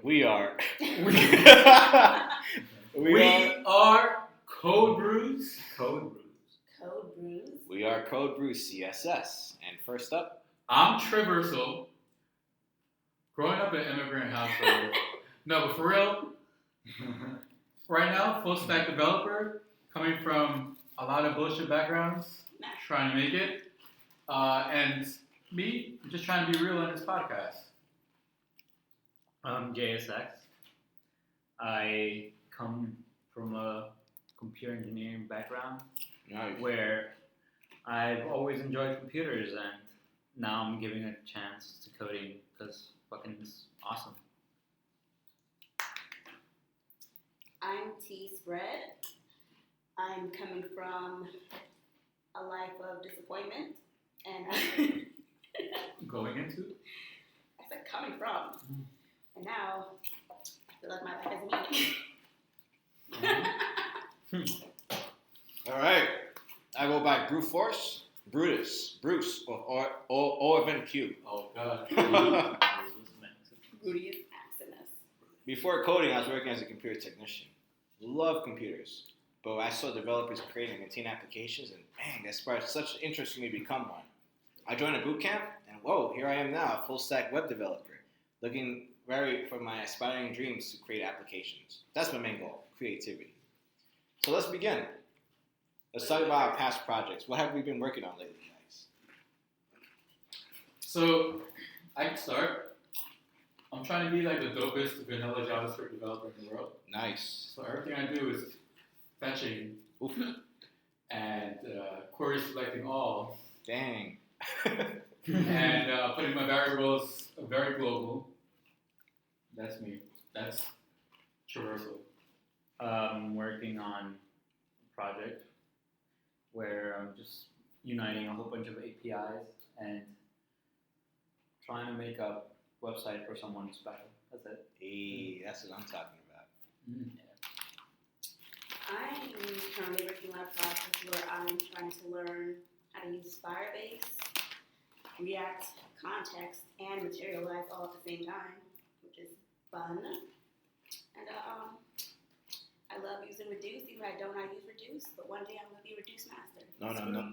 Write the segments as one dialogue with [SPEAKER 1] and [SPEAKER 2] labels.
[SPEAKER 1] We are.
[SPEAKER 2] We are Code Brews.
[SPEAKER 3] Code Brews.
[SPEAKER 4] Code Brews.
[SPEAKER 1] We are Code Brew CSS. And first up,
[SPEAKER 2] I'm Treyverse. Growing up in an immigrant household. No, but for real, right now, full stack developer, coming from a lot of bullshit backgrounds, trying to make it. And me, just trying to be real on this podcast.
[SPEAKER 3] I'm JSX. I come from a computer engineering background where I've always enjoyed computers, and now I'm giving a chance to coding because fucking it's awesome.
[SPEAKER 4] I'm T Spread. I'm coming from a life of disappointment, and
[SPEAKER 2] Going into?
[SPEAKER 4] I said coming from, and now I feel like my life has meaning.
[SPEAKER 1] all right. I go by Brew Force, Bruce, or even Q.
[SPEAKER 2] Oh, God.
[SPEAKER 4] Rudy is axing us.
[SPEAKER 1] Before coding, I was working as a computer technician. Love computers. But I saw developers create and maintain applications, and man, that sparked such interest for me to become one. I joined a boot camp, and whoa, here I am now, a full-stack web developer, looking for my aspiring dreams to create applications. That's my main goal, creativity. So let's begin. Let's talk about our past projects. What have we been working on lately, guys?
[SPEAKER 2] So, I can start. I'm trying to be like the dopest vanilla JavaScript developer in the world.
[SPEAKER 1] Nice.
[SPEAKER 2] So everything I do is fetching and query selecting all
[SPEAKER 1] Dang.
[SPEAKER 2] and putting my variables very global. That's me. That's traversal.
[SPEAKER 3] Working on a project where I'm just uniting a whole bunch of APIs and trying to make a website for someone special. That's it.
[SPEAKER 1] Hey, that's what I'm talking about.
[SPEAKER 2] Mm.
[SPEAKER 4] I'm currently working on a process where I'm trying to learn how to use Firebase, React, Context, and Materialize all at the same time, which is fun. And I love using Reduce, even though I don't know how to use Reduce, but one day I'm going to be a Reduce master.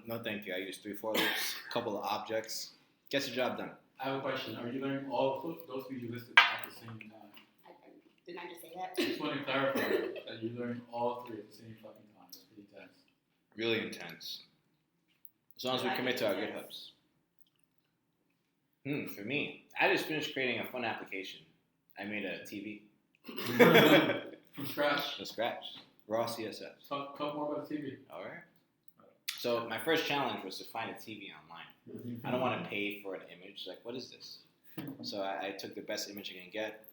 [SPEAKER 1] No, thank you. I use 3 for loops, a couple of objects. Gets the job done.
[SPEAKER 2] I have a question. Are you learning all of those things you listed at the same time?
[SPEAKER 4] Didn't I just say that?
[SPEAKER 2] I just want to clarify that you're learning all 3 at the same fucking time. It's pretty intense.
[SPEAKER 1] Really intense. As long as we commit to our GitHubs. For me, I just finished creating a fun application. I made a TV.
[SPEAKER 2] From scratch.
[SPEAKER 1] From scratch. Raw CSS.
[SPEAKER 2] Talk more about the TV.
[SPEAKER 1] Alright. So my first challenge was to find a TV online. I don't want to pay for an image. Like, what is this? So I took the best image I can get,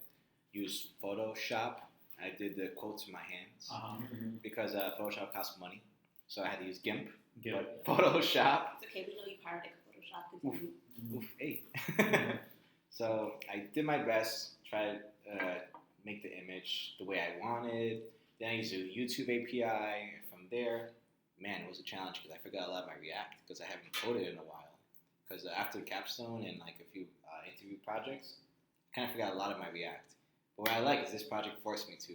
[SPEAKER 1] used Photoshop. I did the quotes in my hands because Photoshop costs money. So I had to use GIMP. But Photoshop.
[SPEAKER 4] It's okay, we know you pirated Photoshop.
[SPEAKER 1] Oof, hey. So I did my best, tried to make the image the way I wanted. Then I used a YouTube API. And from there, man, it was a challenge because I forgot a lot of my React because I haven't coded in a while. Because after Capstone and like a few interview projects, I kind of forgot a lot of my React. But what I like is this project forced me to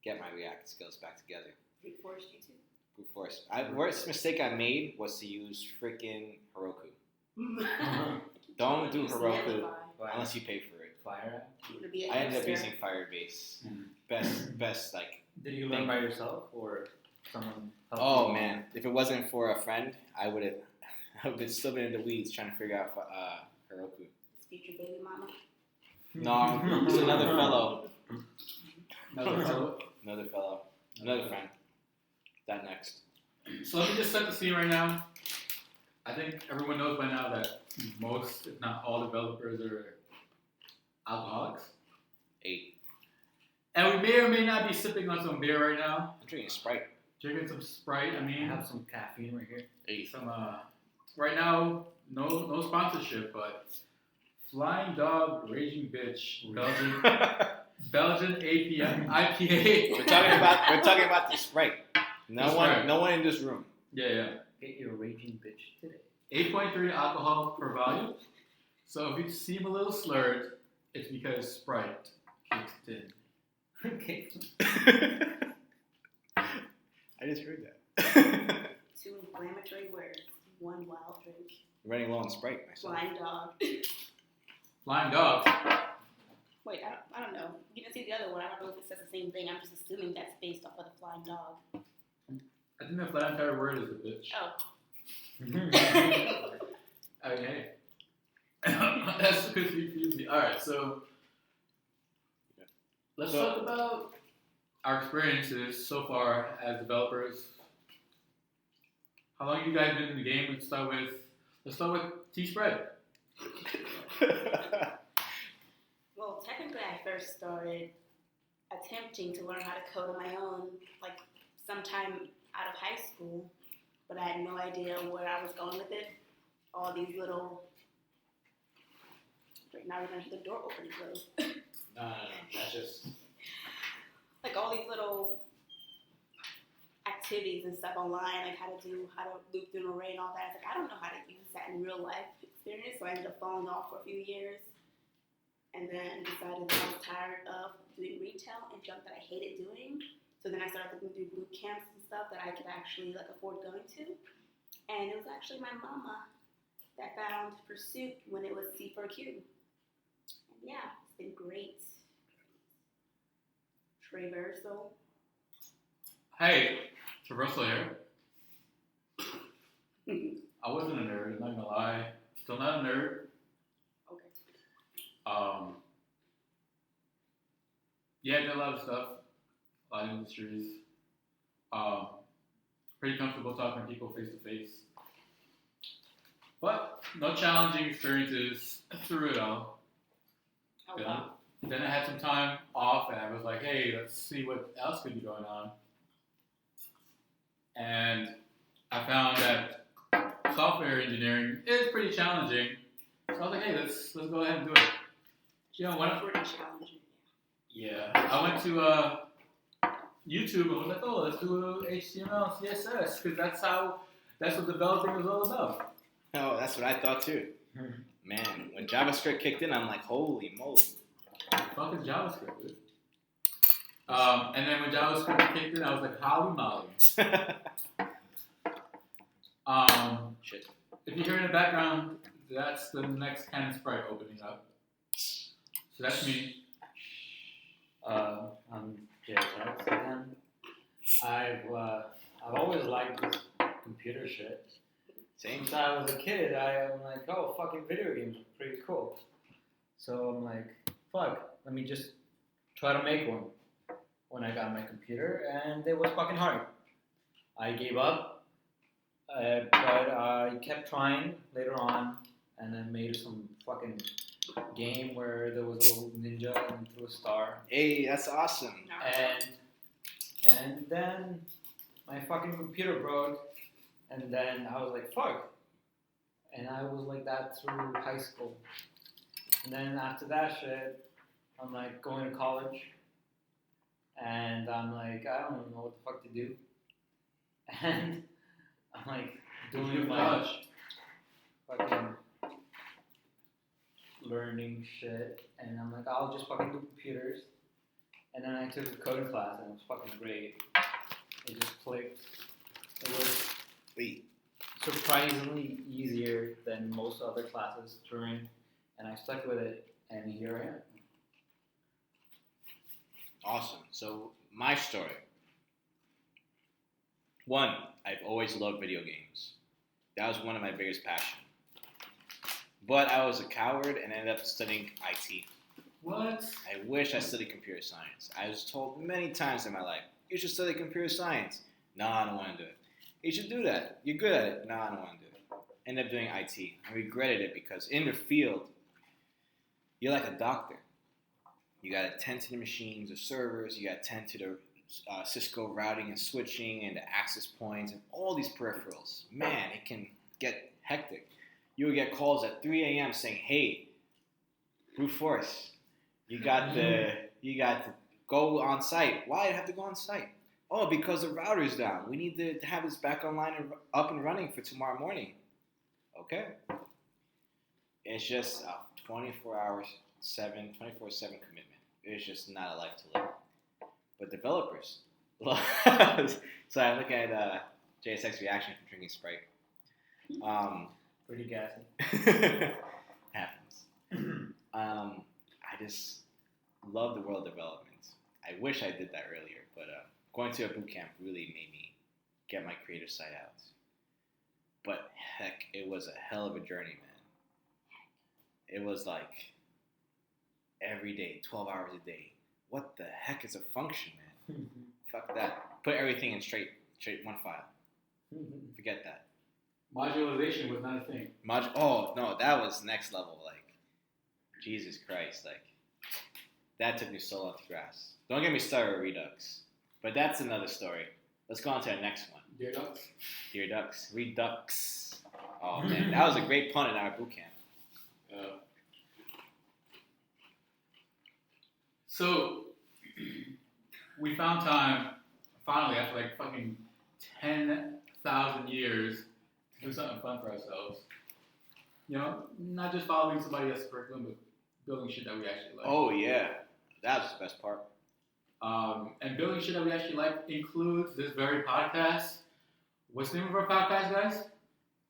[SPEAKER 1] get my React skills back together.
[SPEAKER 4] Brute forced you to?
[SPEAKER 1] Brute force. Worst mistake I made was to use freaking Heroku. Don't do Heroku unless you pay for it.
[SPEAKER 3] Fire.
[SPEAKER 1] I ended up using Firebase. Best like.
[SPEAKER 3] Did you learn by yourself or someone?
[SPEAKER 1] Oh man, if it wasn't for a friend, I would have been still been in the weeds trying to figure out Heroku.
[SPEAKER 4] Future baby mama.
[SPEAKER 1] No, it's another fellow.
[SPEAKER 2] Another
[SPEAKER 1] Another friend. That next.
[SPEAKER 2] So let me just set the scene right now. I think everyone knows by now that most, if not all, developers are alcoholics.
[SPEAKER 1] 8.
[SPEAKER 2] And we may or may not be sipping on some beer right now.
[SPEAKER 1] I'm drinking Sprite.
[SPEAKER 2] Drinking some Sprite. I
[SPEAKER 3] I
[SPEAKER 2] mean,
[SPEAKER 3] have some caffeine right here.
[SPEAKER 1] 8.
[SPEAKER 2] some right now, no sponsorship, but Flying Dog, Raging Bitch, Belgian IPA.
[SPEAKER 1] We're talking about the Sprite. No one in this room.
[SPEAKER 2] Yeah.
[SPEAKER 3] Get your raging bitch today.
[SPEAKER 2] 8.3 alcohol per volume. So if you seem a little slurred, it's because Sprite Kingston.
[SPEAKER 1] I just heard that.
[SPEAKER 4] 2 inflammatory words, 1 wild drink.
[SPEAKER 1] Running low on Sprite myself.
[SPEAKER 4] Flying dog.
[SPEAKER 2] Flying dog.
[SPEAKER 4] Wait, I don't know. You didn't see the other one. I don't know if it says the same thing. I'm just assuming that's based off of the flying dog.
[SPEAKER 2] I think the entire word is a bitch.
[SPEAKER 4] Oh.
[SPEAKER 2] Okay. That's confusing me. Alright, so let's talk about our experiences so far as developers. How long have you guys been in the game? Let's start with T-Spread.
[SPEAKER 4] Well, technically, I first started attempting to learn how to code on my own, like sometime out of high school, but I had no idea where I was going with it. All these little. Wait, now we're gonna hear the door open and close.
[SPEAKER 1] No, that's just.
[SPEAKER 4] Like all these little activities and stuff online, like how to loop through an array and all that. It's like I don't know how to use that in real life experience, so I ended up falling off for a few years, and then decided that I was tired of doing retail and junk that I hated doing. So then I started looking through boot camps and stuff that I could actually afford going to, and it was actually my mama that found Pursuit when it was C4Q. And yeah, it's been great. Treyverse.
[SPEAKER 2] Hey, Treyverse here. I wasn't a nerd, I'm not gonna lie. Still not a nerd.
[SPEAKER 4] Okay.
[SPEAKER 2] Yeah, I did a lot of stuff, a lot of industries. Pretty comfortable talking to people face to face. But no challenging experiences through it all.
[SPEAKER 4] Oh, wow.
[SPEAKER 2] Then I had some time off and I was like, hey, let's see what else could be going on. And I found that software engineering is pretty challenging. So I was like, hey, let's go ahead and do it. You know,
[SPEAKER 4] Pretty challenging.
[SPEAKER 2] Yeah, I went to YouTube and was like, oh, let's do HTML, CSS, because that's what developing is all about.
[SPEAKER 1] Oh, that's what I thought too. Man, when JavaScript kicked in, I'm like, holy moly.
[SPEAKER 2] What the fuck is JavaScript, dude? And then when JavaScript kicked in, I was like, holy moly.
[SPEAKER 1] Shit.
[SPEAKER 2] If you hear in the background, that's the next Canon Sprite opening up. So that's me.
[SPEAKER 3] I'm JSX again. I've always liked this computer shit.
[SPEAKER 1] Same.
[SPEAKER 3] Since I was a kid, I'm like, oh, fucking video games are pretty cool. So I'm like, fuck, let me just try to make one. When I got my computer, and it was fucking hard. I gave up, but I kept trying later on, and then made some fucking game where there was a little ninja and threw a star.
[SPEAKER 1] Hey, that's awesome.
[SPEAKER 3] And then my fucking computer broke, and then I was like, fuck. And I was like that through high school. And then after that shit, I'm like going to college, and I'm like, I don't even know what the fuck to do. And I'm like doing my fucking learning shit, and I'm like, I'll just fucking do computers. And then I took a coding class, and it was fucking great. It just clicked. It was surprisingly easier than most other classes during, and I stuck with it, and here I am.
[SPEAKER 1] Awesome. So, my story. One, I've always loved video games. That was one of my biggest passions. But I was a coward and ended up studying IT.
[SPEAKER 2] What?
[SPEAKER 1] I wish I studied computer science. I was told many times in my life, you should study computer science. No, I don't want to do it. You should do that. You're good at it. No, I don't want to do it. Ended up doing IT. I regretted it because in the field, you're like a doctor. You got to attend to the machines, the servers. You got to attend to the Cisco routing and switching and the access points and all these peripherals. Man, it can get hectic. You would get calls at 3 a.m. saying, hey, brute force, you got to go on site. Why do you have to go on site? Oh, because the router's down. We need to have this back online and up and running for tomorrow morning. Okay. It's just a 24/7 commitment. it's just not a life to live. But developers, so I'm looking at JSX reaction from drinking Sprite.
[SPEAKER 3] Pretty gassy.
[SPEAKER 1] Happens. I just love the world development. I wish I did that earlier, but going to a boot camp really made me get my creative side out. But heck, it was a hell of a journey, man. It was like every day, 12 hours a day. What the heck is a function, man? Fuck that. Put everything in straight one file. Forget that.
[SPEAKER 2] Modularization was not a thing.
[SPEAKER 1] Oh no, that was next level. Like, Jesus Christ, like that took me so long to grasp. Don't get me started with Redux, but that's another story. Let's go on to our next one.
[SPEAKER 2] Dear Ducks.
[SPEAKER 1] Dear Ducks, Redux. Oh man, that was a great pun in our boot camp.
[SPEAKER 2] So we found time finally after like fucking 10,000 years to do something fun for ourselves. You know, not just following somebody else's curriculum, but building shit that we actually like.
[SPEAKER 1] Oh yeah, that was the best part.
[SPEAKER 2] And building shit that we actually like includes this very podcast. What's the name of our podcast, guys?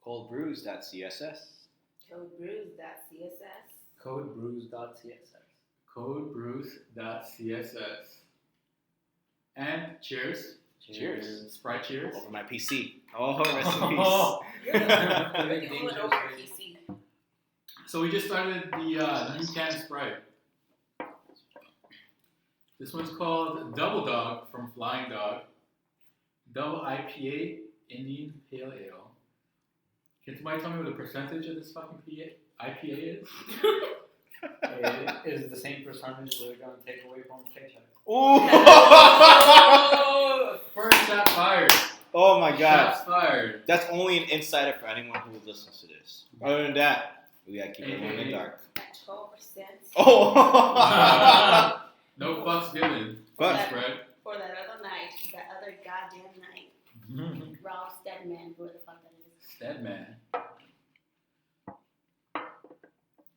[SPEAKER 1] Coldbrews.css.
[SPEAKER 4] Codebrews.css.
[SPEAKER 3] Codebrews.css.
[SPEAKER 2] Codebrews.css. And cheers.
[SPEAKER 1] Cheers.
[SPEAKER 2] Sprite cheers.
[SPEAKER 1] Over my PC. Oh, rest in peace.
[SPEAKER 4] You're the one over PC.
[SPEAKER 2] So we just started the new can Sprite. This one's called Double Dog from Flying Dog. Double IPA Indian Pale Ale. Can somebody tell me what the percentage of this fucking IPA is?
[SPEAKER 3] It is the same percentage they're going to take away from paycheck.
[SPEAKER 1] Ooh.
[SPEAKER 2] First shot fired.
[SPEAKER 1] Oh my God.
[SPEAKER 2] Shots fired.
[SPEAKER 1] That's only an insider for anyone who listens to this. Other than that, we gotta keep it in the dark.
[SPEAKER 4] At 12%.
[SPEAKER 1] Oh.
[SPEAKER 2] No fucks given.
[SPEAKER 1] But
[SPEAKER 2] Spread.
[SPEAKER 4] For that other night, that other goddamn night. Ralph Steadman, who the fuck that is.
[SPEAKER 2] Steadman.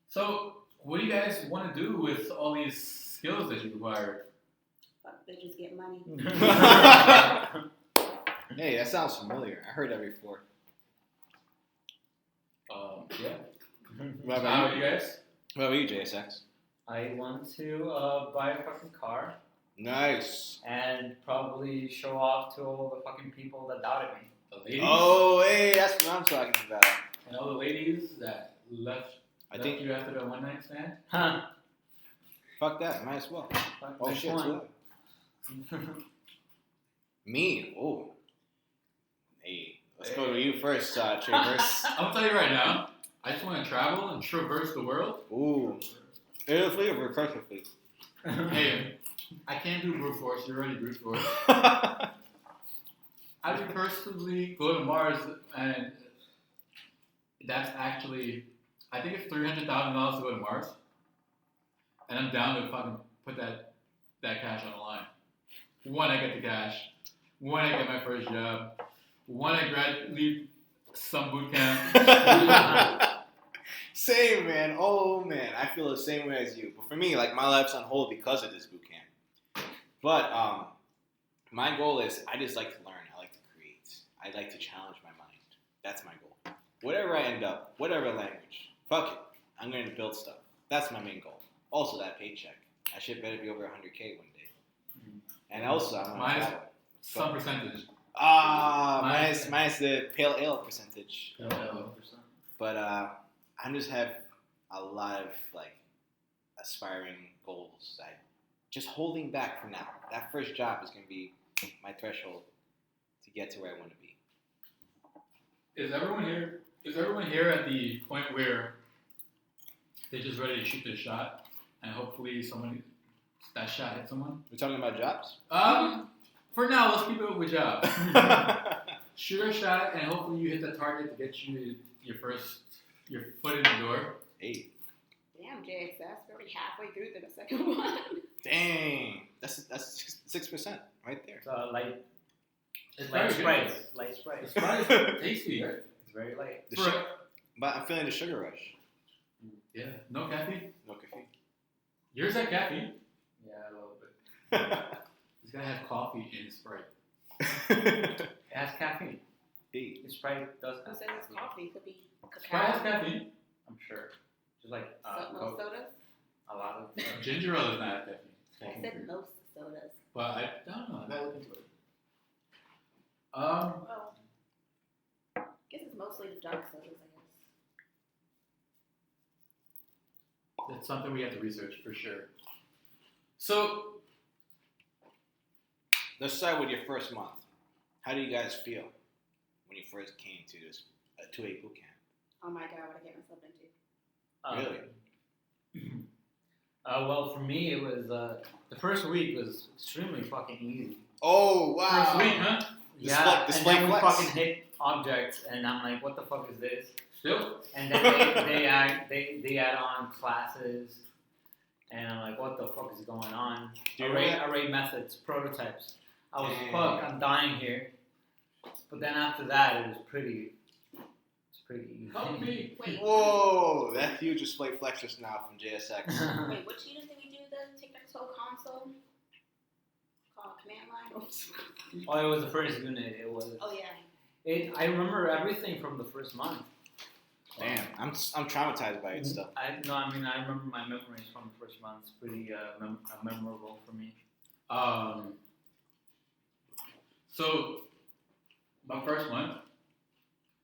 [SPEAKER 2] So, what do you guys want to do with all these skills that you acquired?
[SPEAKER 4] Fuck bitches get money.
[SPEAKER 1] hey, that sounds familiar. I heard that before.
[SPEAKER 2] Yeah.
[SPEAKER 1] What
[SPEAKER 2] How
[SPEAKER 1] about
[SPEAKER 2] are you guys?
[SPEAKER 1] What about you, JSX?
[SPEAKER 3] I want to buy a fucking car
[SPEAKER 1] Nice.
[SPEAKER 3] and probably show off to all the fucking people that doubted me.
[SPEAKER 2] The ladies.
[SPEAKER 1] Oh, hey, that's what I'm talking about.
[SPEAKER 2] And all the ladies that left
[SPEAKER 1] think
[SPEAKER 2] you after the one night stand.
[SPEAKER 3] Huh.
[SPEAKER 1] fuck that. Might as well. Oh
[SPEAKER 3] Next
[SPEAKER 1] shit.
[SPEAKER 3] one.
[SPEAKER 1] Me. Oh. Hey, let's go to you first, Treyverse.
[SPEAKER 2] I'm gonna tell you right now. I just want to travel and traverse the world.
[SPEAKER 1] Ooh. Airfully or refreshingly?
[SPEAKER 2] Hey, I can't do brute force. You're already brute force. I would personally go to Mars, and that's actually, I think it's $300,000 to go to Mars, and I'm down to fucking put that cash on the line. When I get the cash, when I get my first job, when I leave some boot camp.
[SPEAKER 1] Same, man. Oh, man. I feel the same way as you. But for me, like, my life's on hold because of this boot camp. But my goal is I just like to learn. I like to create. I like to challenge my mind. That's my goal. Whatever I end up, whatever language, fuck it. I'm going to build stuff. That's my main goal. Also, that paycheck. That shit better be over 100K one day. And also, I'm going to
[SPEAKER 2] Minus
[SPEAKER 1] travel.
[SPEAKER 2] some percentage.
[SPEAKER 1] Minus the pale ale percentage.
[SPEAKER 2] Yeah.
[SPEAKER 1] But I just have a lot of like aspiring goals. I just holding back for now. That first job is going to be my threshold to get to where I want to be.
[SPEAKER 2] Is everyone here at the point where they're just ready to shoot their shot, and hopefully that shot hits someone?
[SPEAKER 1] We're talking about jobs?
[SPEAKER 2] For now, let's keep it with jobs. Shoot a shot, and hopefully you hit the target to get you your foot in the door.
[SPEAKER 1] Hey.
[SPEAKER 4] Damn, JXS, we're already halfway through the second one.
[SPEAKER 1] Dang. That's 6% right there.
[SPEAKER 3] Light
[SPEAKER 2] It's
[SPEAKER 3] Light
[SPEAKER 2] very good.
[SPEAKER 3] Sprite. Light Sprite.
[SPEAKER 2] It's probably tasty, right?
[SPEAKER 3] It's very light.
[SPEAKER 1] But I'm feeling the sugar rush.
[SPEAKER 2] Yeah. No caffeine?
[SPEAKER 1] No caffeine.
[SPEAKER 2] Yours had caffeine?
[SPEAKER 3] Yeah.
[SPEAKER 2] He's gotta have coffee in Sprite.
[SPEAKER 3] It has caffeine.
[SPEAKER 1] Hey.
[SPEAKER 3] Sprite does
[SPEAKER 4] Who
[SPEAKER 3] have
[SPEAKER 4] says it's
[SPEAKER 3] caffeine.
[SPEAKER 4] coffee? It could be
[SPEAKER 2] Sprite has
[SPEAKER 4] cacao.
[SPEAKER 2] caffeine.
[SPEAKER 3] I'm sure. Just like
[SPEAKER 4] Most
[SPEAKER 3] Coke,
[SPEAKER 4] sodas.
[SPEAKER 3] a lot of.
[SPEAKER 2] Ginger ale does not have caffeine.
[SPEAKER 4] I said most sodas.
[SPEAKER 2] But I don't know. I gotta look into it.
[SPEAKER 4] Well, I guess it's mostly the dark sodas, I guess.
[SPEAKER 2] That's something we have to research for sure. So,
[SPEAKER 1] Let's start with your first month. How do you guys feel when you first came to this 2A boot camp?
[SPEAKER 4] Oh my god, what I get myself into.
[SPEAKER 1] Really?
[SPEAKER 3] Well, for me, it was the first week was extremely fucking easy.
[SPEAKER 1] Oh wow!
[SPEAKER 2] first week, huh?
[SPEAKER 3] Yeah,
[SPEAKER 1] display
[SPEAKER 3] and then we
[SPEAKER 1] flex.
[SPEAKER 3] fucking hit objects, and I'm like, what the fuck is this?
[SPEAKER 2] Still?
[SPEAKER 3] And then they add on classes, and I'm like, what the fuck is going on?
[SPEAKER 1] Do you
[SPEAKER 3] Array methods, prototypes. I was
[SPEAKER 1] Dang.
[SPEAKER 3] fuck, I'm dying here. But then after that, it was pretty easy.
[SPEAKER 2] Help me.
[SPEAKER 4] Wait,
[SPEAKER 1] Whoa! That huge display flex just now from JSX.
[SPEAKER 4] wait, what unit did we do the tic-tac-toe console? Called command line? Oops.
[SPEAKER 3] Oh, it was the first unit. It was.
[SPEAKER 4] Oh yeah.
[SPEAKER 3] I remember everything from the first month.
[SPEAKER 1] Damn, I'm traumatized by it still.
[SPEAKER 3] I remember my memories from the first month. It's pretty memorable for me.
[SPEAKER 2] So, my first month,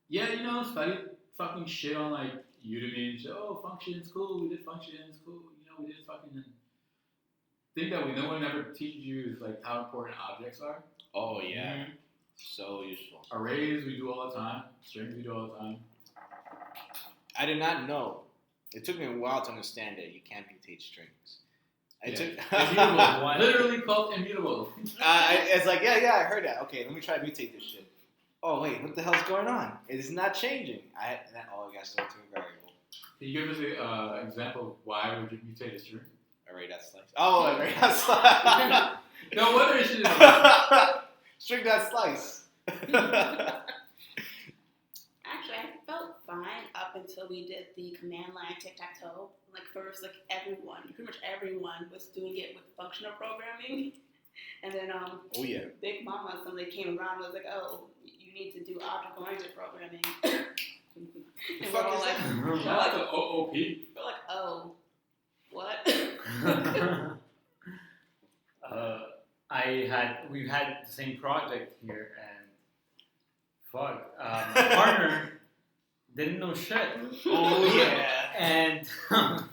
[SPEAKER 2] yeah, studied fucking shit on like Udemy and shit. Oh, functions, cool. We did functions, cool. We did fucking. Thing that no one ever teaches you is like how important objects are.
[SPEAKER 1] Oh yeah, so useful.
[SPEAKER 2] Arrays we do all the time. Strings we do all the time.
[SPEAKER 1] I did not know. It took me a while to understand that you can't mutate strings.
[SPEAKER 2] Immutable. Literally called immutable.
[SPEAKER 1] It's like, yeah, I heard that. Okay, let me try to mutate this shit. Oh, wait, what the hell's going on? It is not changing. I got so to a variable.
[SPEAKER 2] Can you give us an example of why would you mutate a string?
[SPEAKER 1] Array dot slice. Oh, array dot slice.
[SPEAKER 2] No wonder it should
[SPEAKER 1] String dot slice.
[SPEAKER 4] Actually, I felt fine up until we did the command line tic-tac-toe. Like first, pretty much everyone was doing it with functional programming. And then
[SPEAKER 1] Oh, yeah.
[SPEAKER 4] Big Mama, somebody came around and was like, oh, you need to do object-oriented programming. And
[SPEAKER 1] fuck
[SPEAKER 4] we're all
[SPEAKER 1] is
[SPEAKER 4] like,
[SPEAKER 1] that?
[SPEAKER 2] That's the OOP.
[SPEAKER 4] we're like, oh, what?
[SPEAKER 3] We've had the same project here, and fuck, my partner didn't know shit.
[SPEAKER 1] Oh, yeah.
[SPEAKER 3] And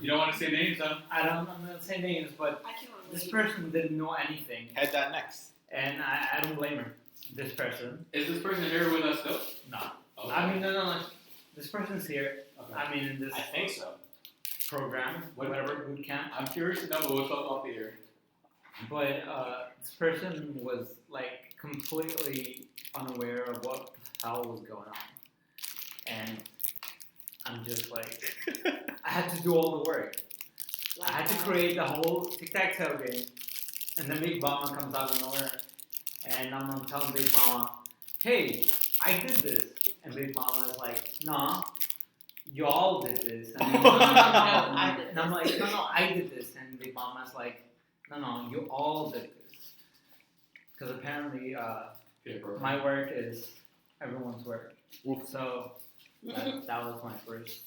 [SPEAKER 2] You don't want to say names, huh?
[SPEAKER 3] I'm not gonna say names, but
[SPEAKER 4] I can
[SPEAKER 3] this
[SPEAKER 4] relate.
[SPEAKER 3] person didn't know anything,
[SPEAKER 1] Head dot next.
[SPEAKER 3] and I don't blame her. This person,
[SPEAKER 2] Is this person here with us still?
[SPEAKER 3] no.
[SPEAKER 2] Oh.
[SPEAKER 3] I mean, no. This person's here.
[SPEAKER 2] Okay.
[SPEAKER 3] I mean, in this
[SPEAKER 1] I think so.
[SPEAKER 3] program, whatever boot camp.
[SPEAKER 2] I'm curious to know, but we'll talk off the air.
[SPEAKER 3] But this person was like completely unaware of what the hell was going on, and I'm just like, I had to do all the work. I had to create the whole tic-tac-toe game, and then Big Mama comes out of nowhere, and I'm telling Big Mama, hey, I did this, and Big Mama is like, nah, y'all did this, and then,
[SPEAKER 4] I did
[SPEAKER 3] and I'm like, no, I did this, and Big Mama's like, no, you all did this, because apparently my work is everyone's work, so that was my first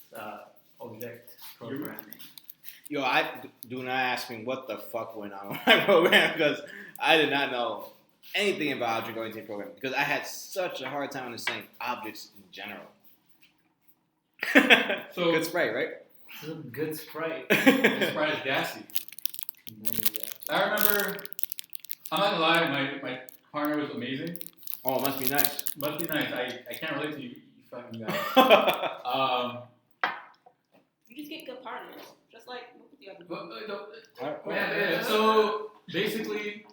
[SPEAKER 3] object programming.
[SPEAKER 1] Yo, do not ask me what the fuck went on with my program because I did not know anything about object-oriented programming because I had such a hard time understanding objects in general.
[SPEAKER 2] So-
[SPEAKER 1] Good spray, right?
[SPEAKER 3] It's a good sprite.
[SPEAKER 2] This Sprite is gassy.
[SPEAKER 3] There you go.
[SPEAKER 2] I remember, I'm not gonna lie, my partner was amazing.
[SPEAKER 1] Oh, it must be nice.
[SPEAKER 2] Must be nice. I can't relate to you fucking guys.
[SPEAKER 4] You just get good partners, just like with the other one.
[SPEAKER 2] Yeah. So basically,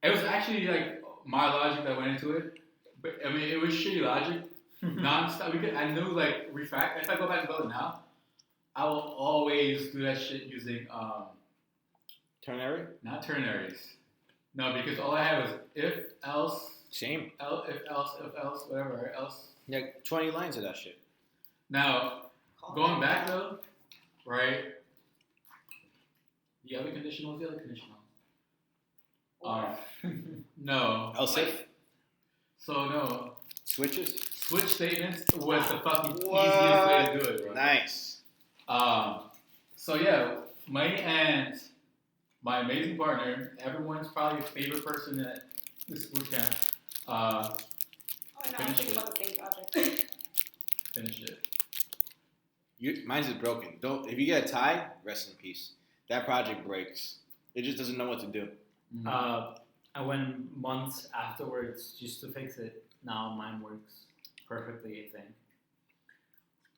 [SPEAKER 2] it was actually like my logic that went into it. But I mean, it was shitty logic, non-stop. I knew like refact. If I go back and build it now, I will always do that shit using
[SPEAKER 1] Ternary?
[SPEAKER 2] not ternaries. No, because all I had was if else,
[SPEAKER 1] Same.
[SPEAKER 2] if else, whatever else.
[SPEAKER 1] Yeah, 20 lines of that shit.
[SPEAKER 2] Now, going back though, right? The other condition, what was the other conditional? No.
[SPEAKER 1] LSIF?
[SPEAKER 2] So no.
[SPEAKER 1] Switches?
[SPEAKER 2] Switch statements was the fucking easiest way to do it, bro.
[SPEAKER 1] Nice.
[SPEAKER 2] So yeah, me and my amazing partner, everyone's probably favorite person at this boot camp.
[SPEAKER 4] Oh, I know. I'm thinking about the same project.
[SPEAKER 2] Finish it.
[SPEAKER 1] Mine's is broken. If you get a tie, rest in peace. That project breaks. It just doesn't know what to do.
[SPEAKER 3] I went months afterwards just to fix it. Now mine works perfectly, I think.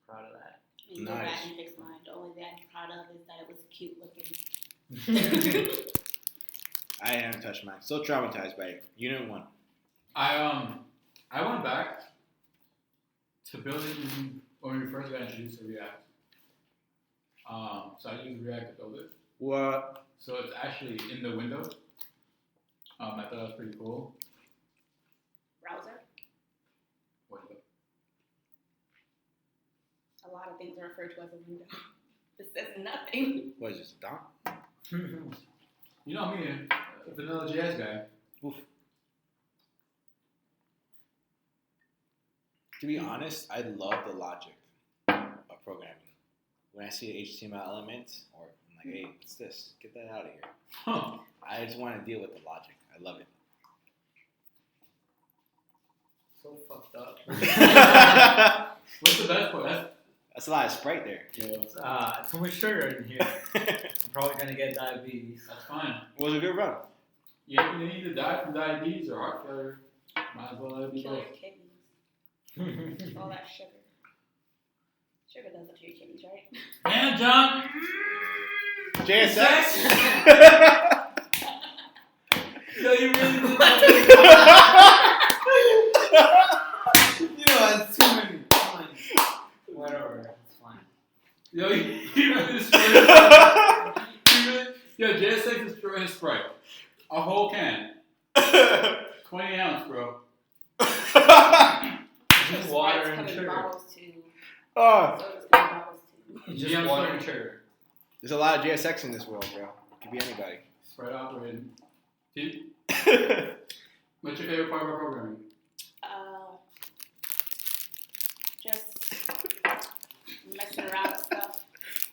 [SPEAKER 3] Proud of that.
[SPEAKER 4] You go back and fix mine. The only thing I'm proud of is that it was cute looking.
[SPEAKER 1] I haven't touched mine. Still traumatized by it. Unit 1.
[SPEAKER 2] I went back to building when we first got introduced to React. So I used React to build it.
[SPEAKER 1] What?
[SPEAKER 2] So it's actually in the window. I thought that was pretty cool.
[SPEAKER 4] Browser.
[SPEAKER 2] Window.
[SPEAKER 4] A lot of things are referred to as a window. This says nothing.
[SPEAKER 1] What is this, a dom?
[SPEAKER 2] You know me, a vanilla JS guy.
[SPEAKER 1] Oof. To be honest, I love the logic of programming. When I see an HTML element, or I'm like, hey, what's this? Get that out of here.
[SPEAKER 2] Huh.
[SPEAKER 1] I just want to deal with the logic. I love it.
[SPEAKER 3] So fucked up.
[SPEAKER 2] What's the best part?
[SPEAKER 1] That's a lot of Sprite there.
[SPEAKER 2] Yeah.
[SPEAKER 3] Too much sugar in here. I'm probably gonna get diabetes.
[SPEAKER 2] That's fine.
[SPEAKER 1] It was a good run.
[SPEAKER 2] Yeah, you either die from diabetes or heart failure. Might as well let it be
[SPEAKER 4] Kill
[SPEAKER 2] both.
[SPEAKER 4] your kidneys. All that sugar. Sugar does that to your kidneys, right?
[SPEAKER 2] And John.
[SPEAKER 1] JSX?
[SPEAKER 2] Yo, you really did that. You know, that's too many.
[SPEAKER 3] Whatever, it's fine.
[SPEAKER 2] Yo, you really destroyed his Yo, JSX destroyed his Sprite. A whole can. 20 ounce, bro.
[SPEAKER 3] Just water
[SPEAKER 4] Sprite's
[SPEAKER 3] and
[SPEAKER 4] come in
[SPEAKER 3] sugar.
[SPEAKER 4] bottles too.
[SPEAKER 1] Oh,
[SPEAKER 4] Soda's come in bottles too.
[SPEAKER 3] Just
[SPEAKER 2] Yeah,
[SPEAKER 3] water
[SPEAKER 2] sorry.
[SPEAKER 3] and sugar.
[SPEAKER 1] there's a lot of JSX in this world, bro. It could be anybody.
[SPEAKER 2] Sprite operated. T? What's your favorite part of our programming?
[SPEAKER 4] Just messing around with stuff.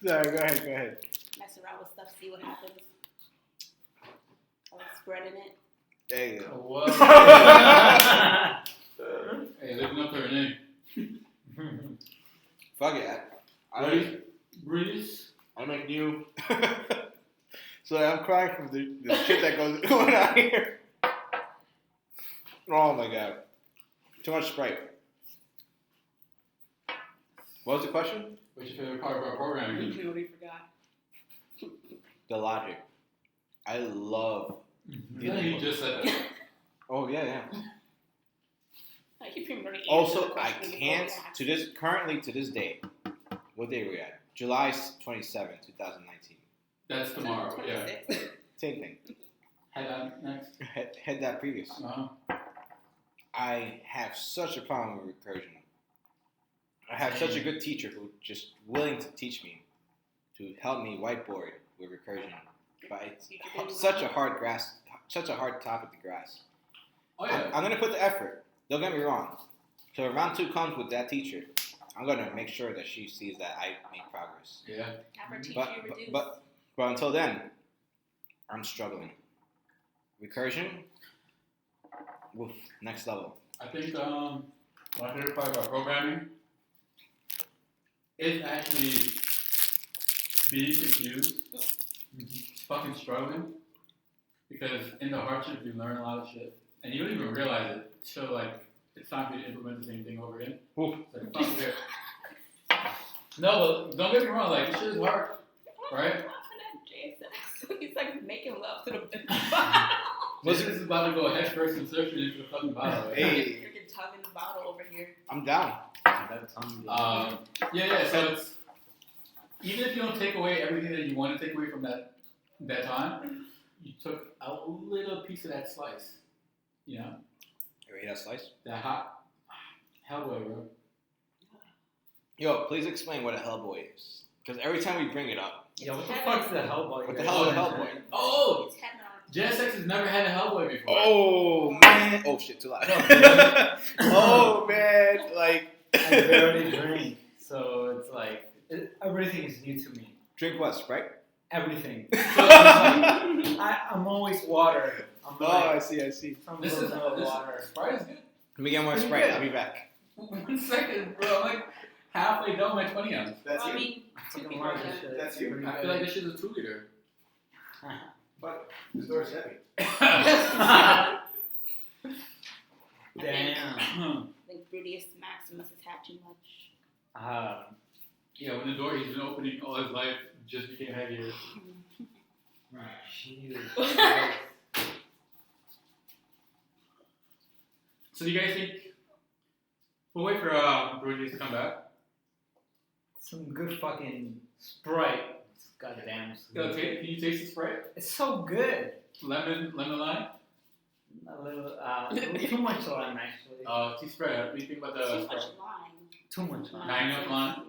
[SPEAKER 1] Sorry, go ahead.
[SPEAKER 4] Mess around with stuff, see what happens. I like spreading it.
[SPEAKER 1] There you go.
[SPEAKER 2] Whoa. Hey, living up to her name.
[SPEAKER 1] Fuck it.
[SPEAKER 2] Brews.
[SPEAKER 1] I make new. So I'm crying from the shit that goes going on here. Oh my god. Too much Sprite. What was the question?
[SPEAKER 2] What's your favorite part of our programming?
[SPEAKER 4] We already forgot.
[SPEAKER 1] The logic. I love.
[SPEAKER 2] Yeah, you just said that.
[SPEAKER 1] Oh yeah.
[SPEAKER 4] I keep remembering.
[SPEAKER 1] Also, I can't currently to this day. What day are we at? July 27, 2019.
[SPEAKER 2] That's tomorrow, yeah.
[SPEAKER 1] Same thing.
[SPEAKER 2] Head on next.
[SPEAKER 1] Head that previous.
[SPEAKER 2] Uh-huh.
[SPEAKER 1] I have such a problem with recursion. I have such a good teacher who just willing to teach me, to help me whiteboard with recursion. But it's such a hard topic to grasp.
[SPEAKER 2] Oh, yeah.
[SPEAKER 1] I'm gonna put the effort. Don't get me wrong. So if round 2 comes with that teacher, I'm gonna make sure that she sees that I make progress.
[SPEAKER 2] Yeah.
[SPEAKER 4] Have her teach
[SPEAKER 1] But
[SPEAKER 4] you reduce.
[SPEAKER 1] but until then, I'm struggling. Recursion, woof, next level.
[SPEAKER 2] I think my favorite part about programming is actually being confused, fucking struggling, because in the hardship you learn a lot of shit, and you don't even realize it till like it's time for you to implement the same thing over again.
[SPEAKER 1] Oof.
[SPEAKER 2] It's like, fuck it. No, but don't get me wrong, like this shit is hard, right?
[SPEAKER 4] He's like making love to the
[SPEAKER 2] This is about to go head first and searching into the fucking bottle. Right?
[SPEAKER 1] Hey.
[SPEAKER 4] Freaking tugging the bottle over here.
[SPEAKER 1] I'm down.
[SPEAKER 2] Yeah. So it's even if you don't take away everything that you want to take away from that time, you took a little piece of that slice. You know,
[SPEAKER 1] You eat that slice?
[SPEAKER 2] that hot Hellboy, bro.
[SPEAKER 1] Yo, please explain what a Hellboy is. Because every time we bring it up,
[SPEAKER 3] Yeah, what the fuck's the Hellboy?
[SPEAKER 1] What the hell is a Hellboy?
[SPEAKER 2] Oh!
[SPEAKER 4] It's heaven on
[SPEAKER 2] JSX has never had a Hellboy before.
[SPEAKER 1] Oh man! Oh shit! Too loud. Oh man! Like
[SPEAKER 3] I barely drink, so it's like everything is new to me.
[SPEAKER 1] drink what? Sprite?
[SPEAKER 3] Everything. So it's like, I'm always water. I'm
[SPEAKER 1] I see.
[SPEAKER 3] Some
[SPEAKER 2] This is
[SPEAKER 3] water.
[SPEAKER 2] Sprite is good.
[SPEAKER 1] Let me get more
[SPEAKER 3] Pretty
[SPEAKER 1] Sprite.
[SPEAKER 3] good.
[SPEAKER 1] I'll be back.
[SPEAKER 2] 1 second, bro. I'm like halfway done with my 20 ounce.
[SPEAKER 1] That's
[SPEAKER 4] I
[SPEAKER 1] you.
[SPEAKER 4] mean, two
[SPEAKER 3] Fucking
[SPEAKER 4] people
[SPEAKER 3] love
[SPEAKER 4] are
[SPEAKER 3] this
[SPEAKER 4] good.
[SPEAKER 3] shit.
[SPEAKER 1] That's you.
[SPEAKER 3] Pretty
[SPEAKER 2] I feel
[SPEAKER 3] good.
[SPEAKER 2] like this shit is a 2 liter.
[SPEAKER 1] But this door's heavy.
[SPEAKER 3] Damn.
[SPEAKER 4] Like Brutus Maximus has had too much.
[SPEAKER 2] Yeah, when the door he's been opening all his life just became heavier.
[SPEAKER 3] Jesus.
[SPEAKER 2] So do you guys think we'll wait for Brutus to come back?
[SPEAKER 3] Some good fucking Sprite. Goddamn.
[SPEAKER 2] Okay, can you taste the Sprite?
[SPEAKER 3] It's so good.
[SPEAKER 2] Lemon lime?
[SPEAKER 3] A little too much lime actually.
[SPEAKER 2] Tea Sprite. What do you think about the
[SPEAKER 4] Too
[SPEAKER 2] Sprite?
[SPEAKER 4] much lime.
[SPEAKER 3] Too much lime.
[SPEAKER 2] Not enough lime?
[SPEAKER 4] Nonsense.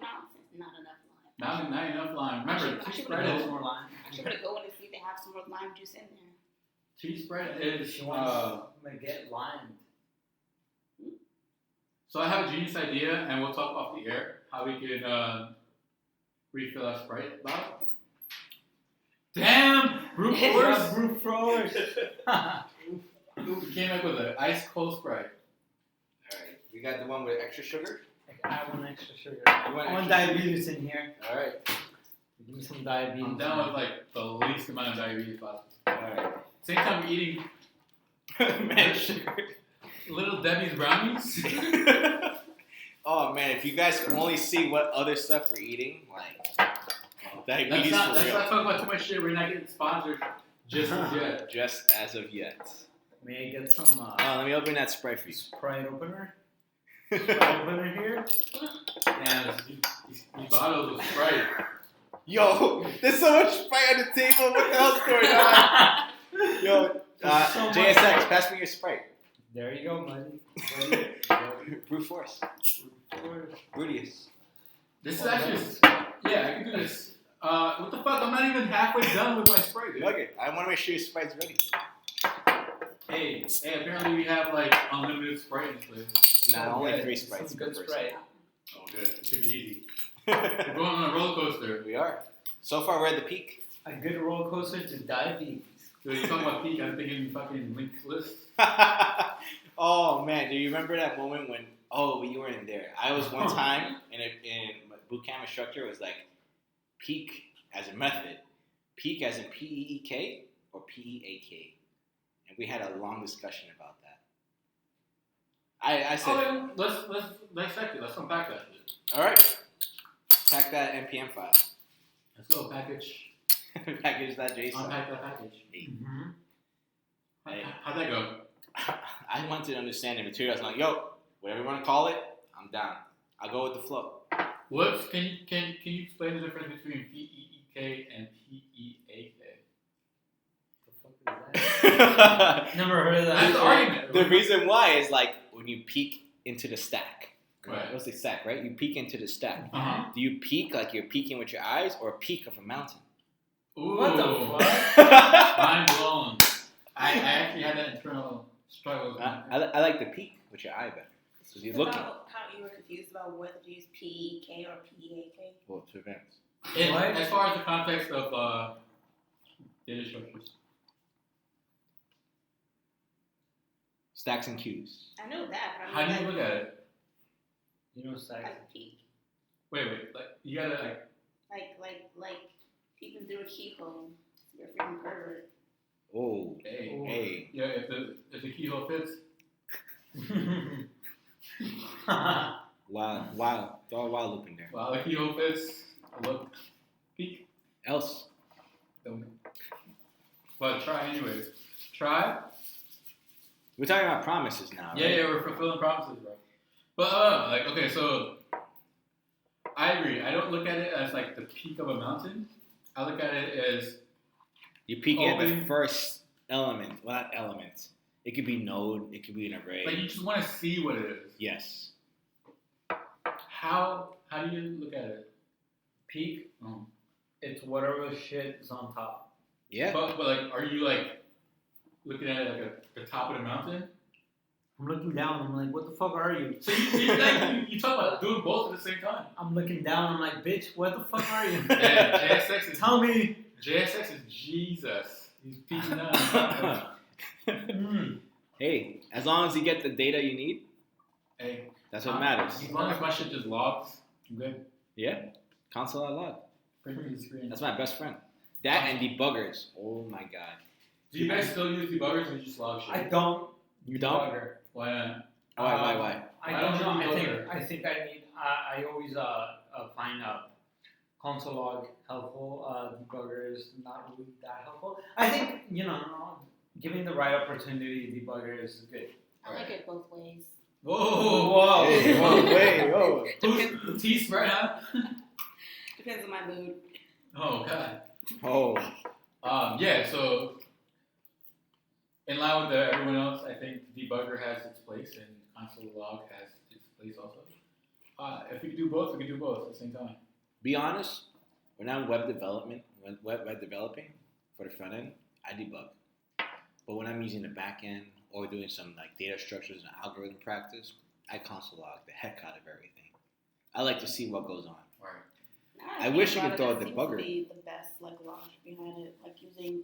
[SPEAKER 4] Not enough lime.
[SPEAKER 2] Not enough lime. Remember,
[SPEAKER 4] I
[SPEAKER 2] tea
[SPEAKER 4] should
[SPEAKER 2] Sprite
[SPEAKER 3] A
[SPEAKER 2] is
[SPEAKER 3] little more lime.
[SPEAKER 4] Actually, I'm gonna go in and see if they have some more lime juice in there.
[SPEAKER 2] tea Sprite is
[SPEAKER 3] She wants to get limed.
[SPEAKER 2] So I have a genius idea, and we'll talk off the air how we can refill our Sprite bottle. Damn! Brew Force!
[SPEAKER 3] Brew Force.
[SPEAKER 2] We came up with an ice cold Sprite.
[SPEAKER 1] Alright, we got the one with extra sugar.
[SPEAKER 3] I want extra sugar.
[SPEAKER 1] You want
[SPEAKER 3] I want
[SPEAKER 1] extra
[SPEAKER 3] diabetes in here.
[SPEAKER 1] Alright.
[SPEAKER 3] Give me some diabetes.
[SPEAKER 2] I'm down with like the least amount of diabetes possible.
[SPEAKER 1] Alright.
[SPEAKER 2] Same time we're eating
[SPEAKER 1] Man, sugar.
[SPEAKER 2] Little Debbie's brownies.
[SPEAKER 1] Oh man, if you guys can only see what other stuff we're eating, like diabetes
[SPEAKER 2] Let's
[SPEAKER 1] for real.
[SPEAKER 2] not talk about too much shit. We're not getting sponsored just as yet.
[SPEAKER 1] Just as of yet.
[SPEAKER 3] May I get some
[SPEAKER 1] Let me open that Sprite for you.
[SPEAKER 3] Sprite opener? Sprite opener here?
[SPEAKER 2] And these bottles of Sprite.
[SPEAKER 1] Yo, there's so much Sprite on the table. What the hell's going on? Yo,
[SPEAKER 3] So much
[SPEAKER 1] JSX,
[SPEAKER 3] Sprite.
[SPEAKER 1] pass me your Sprite.
[SPEAKER 3] There you go, buddy.
[SPEAKER 1] Brew Force. Brutus.
[SPEAKER 2] This is actually, yeah, I can do this. What the fuck? I'm not even halfway done with my Sprite, dude.
[SPEAKER 1] Okay, I want to make sure your Sprite's ready.
[SPEAKER 2] Hey, apparently we have like unlimited Sprite in this place.
[SPEAKER 1] Nah,
[SPEAKER 3] So
[SPEAKER 1] only
[SPEAKER 3] good.
[SPEAKER 1] 3 Sprites
[SPEAKER 3] Some
[SPEAKER 1] per
[SPEAKER 3] good
[SPEAKER 1] person.
[SPEAKER 3] Sprite.
[SPEAKER 2] Oh, good. Take it easy. We're going on a roller coaster.
[SPEAKER 1] We are. So far, we're at the peak.
[SPEAKER 3] A good roller coaster to diabetes.
[SPEAKER 2] Dude, you talking about peak? I'm thinking fucking linked list.
[SPEAKER 1] Oh man, do you remember that moment when? Oh, you weren't there. I was one time, and my boot camp instructor was like, peak as a method, peak as in P-E-E-K or P-E-A-K, and we had a long discussion about that. I said,
[SPEAKER 2] Oh, let's dissect it. Let's unpack that.
[SPEAKER 1] all right, pack that NPM file,
[SPEAKER 2] Let's go package.
[SPEAKER 1] package that JSON.
[SPEAKER 2] Unpack that package.
[SPEAKER 3] Mm-hmm.
[SPEAKER 1] Hey.
[SPEAKER 2] How'd that go?
[SPEAKER 1] I wanted to understand the materials. I'm like, yo, whatever you want to call it, I'm down. I'll go with the flow.
[SPEAKER 2] What can you explain the difference between P-E-E-K and P-E-A-K?
[SPEAKER 3] The fuck is that? Never heard of that.
[SPEAKER 2] That's the argument.
[SPEAKER 1] The reason why is like when you peek into the stack.
[SPEAKER 2] Right.
[SPEAKER 1] What's the stack, right? You peek into the stack.
[SPEAKER 2] Uh-huh.
[SPEAKER 1] Do you peek like you're peeking with your eyes or peek of a mountain?
[SPEAKER 2] Ooh.
[SPEAKER 3] What the fuck?
[SPEAKER 2] Mind blown. I actually had that internal struggle.
[SPEAKER 1] I like the peek with your eye better. Because you're looking.
[SPEAKER 4] About how you were confused about whether to use P-E-K or P-E-A-K.
[SPEAKER 1] Well, to advance.
[SPEAKER 2] As far as the context of data structures.
[SPEAKER 1] Stacks and queues.
[SPEAKER 4] I know that, but
[SPEAKER 2] How
[SPEAKER 4] I
[SPEAKER 2] do
[SPEAKER 4] mean,
[SPEAKER 2] you look at it?
[SPEAKER 3] You know, sex.
[SPEAKER 4] like peek.
[SPEAKER 2] Wait, like you gotta
[SPEAKER 4] Like peeping through a keyhole. You're a freaking pervert.
[SPEAKER 1] Oh,
[SPEAKER 2] hey,
[SPEAKER 1] hey.
[SPEAKER 2] yeah, if the keyhole fits.
[SPEAKER 1] Wow. It's all wild looping there.
[SPEAKER 2] Well, the keyhole fits. I look, peek.
[SPEAKER 1] Else.
[SPEAKER 2] Don't. But try anyways. Try.
[SPEAKER 1] We're talking about promises now,
[SPEAKER 2] Yeah,
[SPEAKER 1] right?
[SPEAKER 2] yeah, we're fulfilling promises, bro. But like, okay, so I agree. I don't look at it as like the peak of a mountain. I look at it as
[SPEAKER 1] You peek at the
[SPEAKER 2] Open.
[SPEAKER 1] first element. Well, not element. It could be node. It could be an array.
[SPEAKER 2] like you just want to see what it is.
[SPEAKER 1] Yes.
[SPEAKER 2] How do you look at it? Peak. Oh.
[SPEAKER 3] It's whatever shit is on top.
[SPEAKER 1] Yeah.
[SPEAKER 2] But like, are you like looking at it like the top of the mountain?
[SPEAKER 3] I'm looking down. I'm like, what the fuck are you?
[SPEAKER 2] So you talk about doing both at the same time.
[SPEAKER 3] I'm looking down. I'm like, bitch, what the fuck are you?
[SPEAKER 2] Yeah, JSX is.
[SPEAKER 3] Tell me.
[SPEAKER 2] JSX is Jesus. He's peeking out.
[SPEAKER 1] Hey, as long as you get the data you need,
[SPEAKER 2] Hey,
[SPEAKER 1] that's what matters.
[SPEAKER 2] As long as my shit just logs, I'm good.
[SPEAKER 1] Yeah. Console log.
[SPEAKER 2] Print the screen.
[SPEAKER 1] That's my best friend. That and debuggers. Oh my god.
[SPEAKER 2] Do you guys still use debuggers or you just log shit?
[SPEAKER 3] I don't.
[SPEAKER 1] You don't?
[SPEAKER 3] Debugger.
[SPEAKER 2] Why not?
[SPEAKER 1] Why?
[SPEAKER 3] I
[SPEAKER 2] Why
[SPEAKER 3] don't
[SPEAKER 2] don't
[SPEAKER 3] know.
[SPEAKER 2] you
[SPEAKER 3] I think I need. I always find console log helpful. Debugger is not really that helpful. I think giving the right opportunity, debugger is good.
[SPEAKER 4] I like it both ways.
[SPEAKER 2] Whoa!
[SPEAKER 1] Hey, whoa.
[SPEAKER 2] Who's the tea spread, huh?
[SPEAKER 4] Depends on my mood.
[SPEAKER 2] Oh god.
[SPEAKER 1] Oh.
[SPEAKER 2] Yeah. So, in line with everyone else, I think debugger has its place and console log has its place also. If we can do both, we can do both at the same time.
[SPEAKER 1] Be honest, when I'm web developing for the front end, I debug. But when I'm using the back end or doing some like data structures and algorithm practice, I console log the heck out of everything. I like to see what goes on.
[SPEAKER 2] Right.
[SPEAKER 1] I wish you could
[SPEAKER 4] it
[SPEAKER 1] throw a
[SPEAKER 4] seems
[SPEAKER 1] debugger.
[SPEAKER 4] to be the best like logic behind it, like using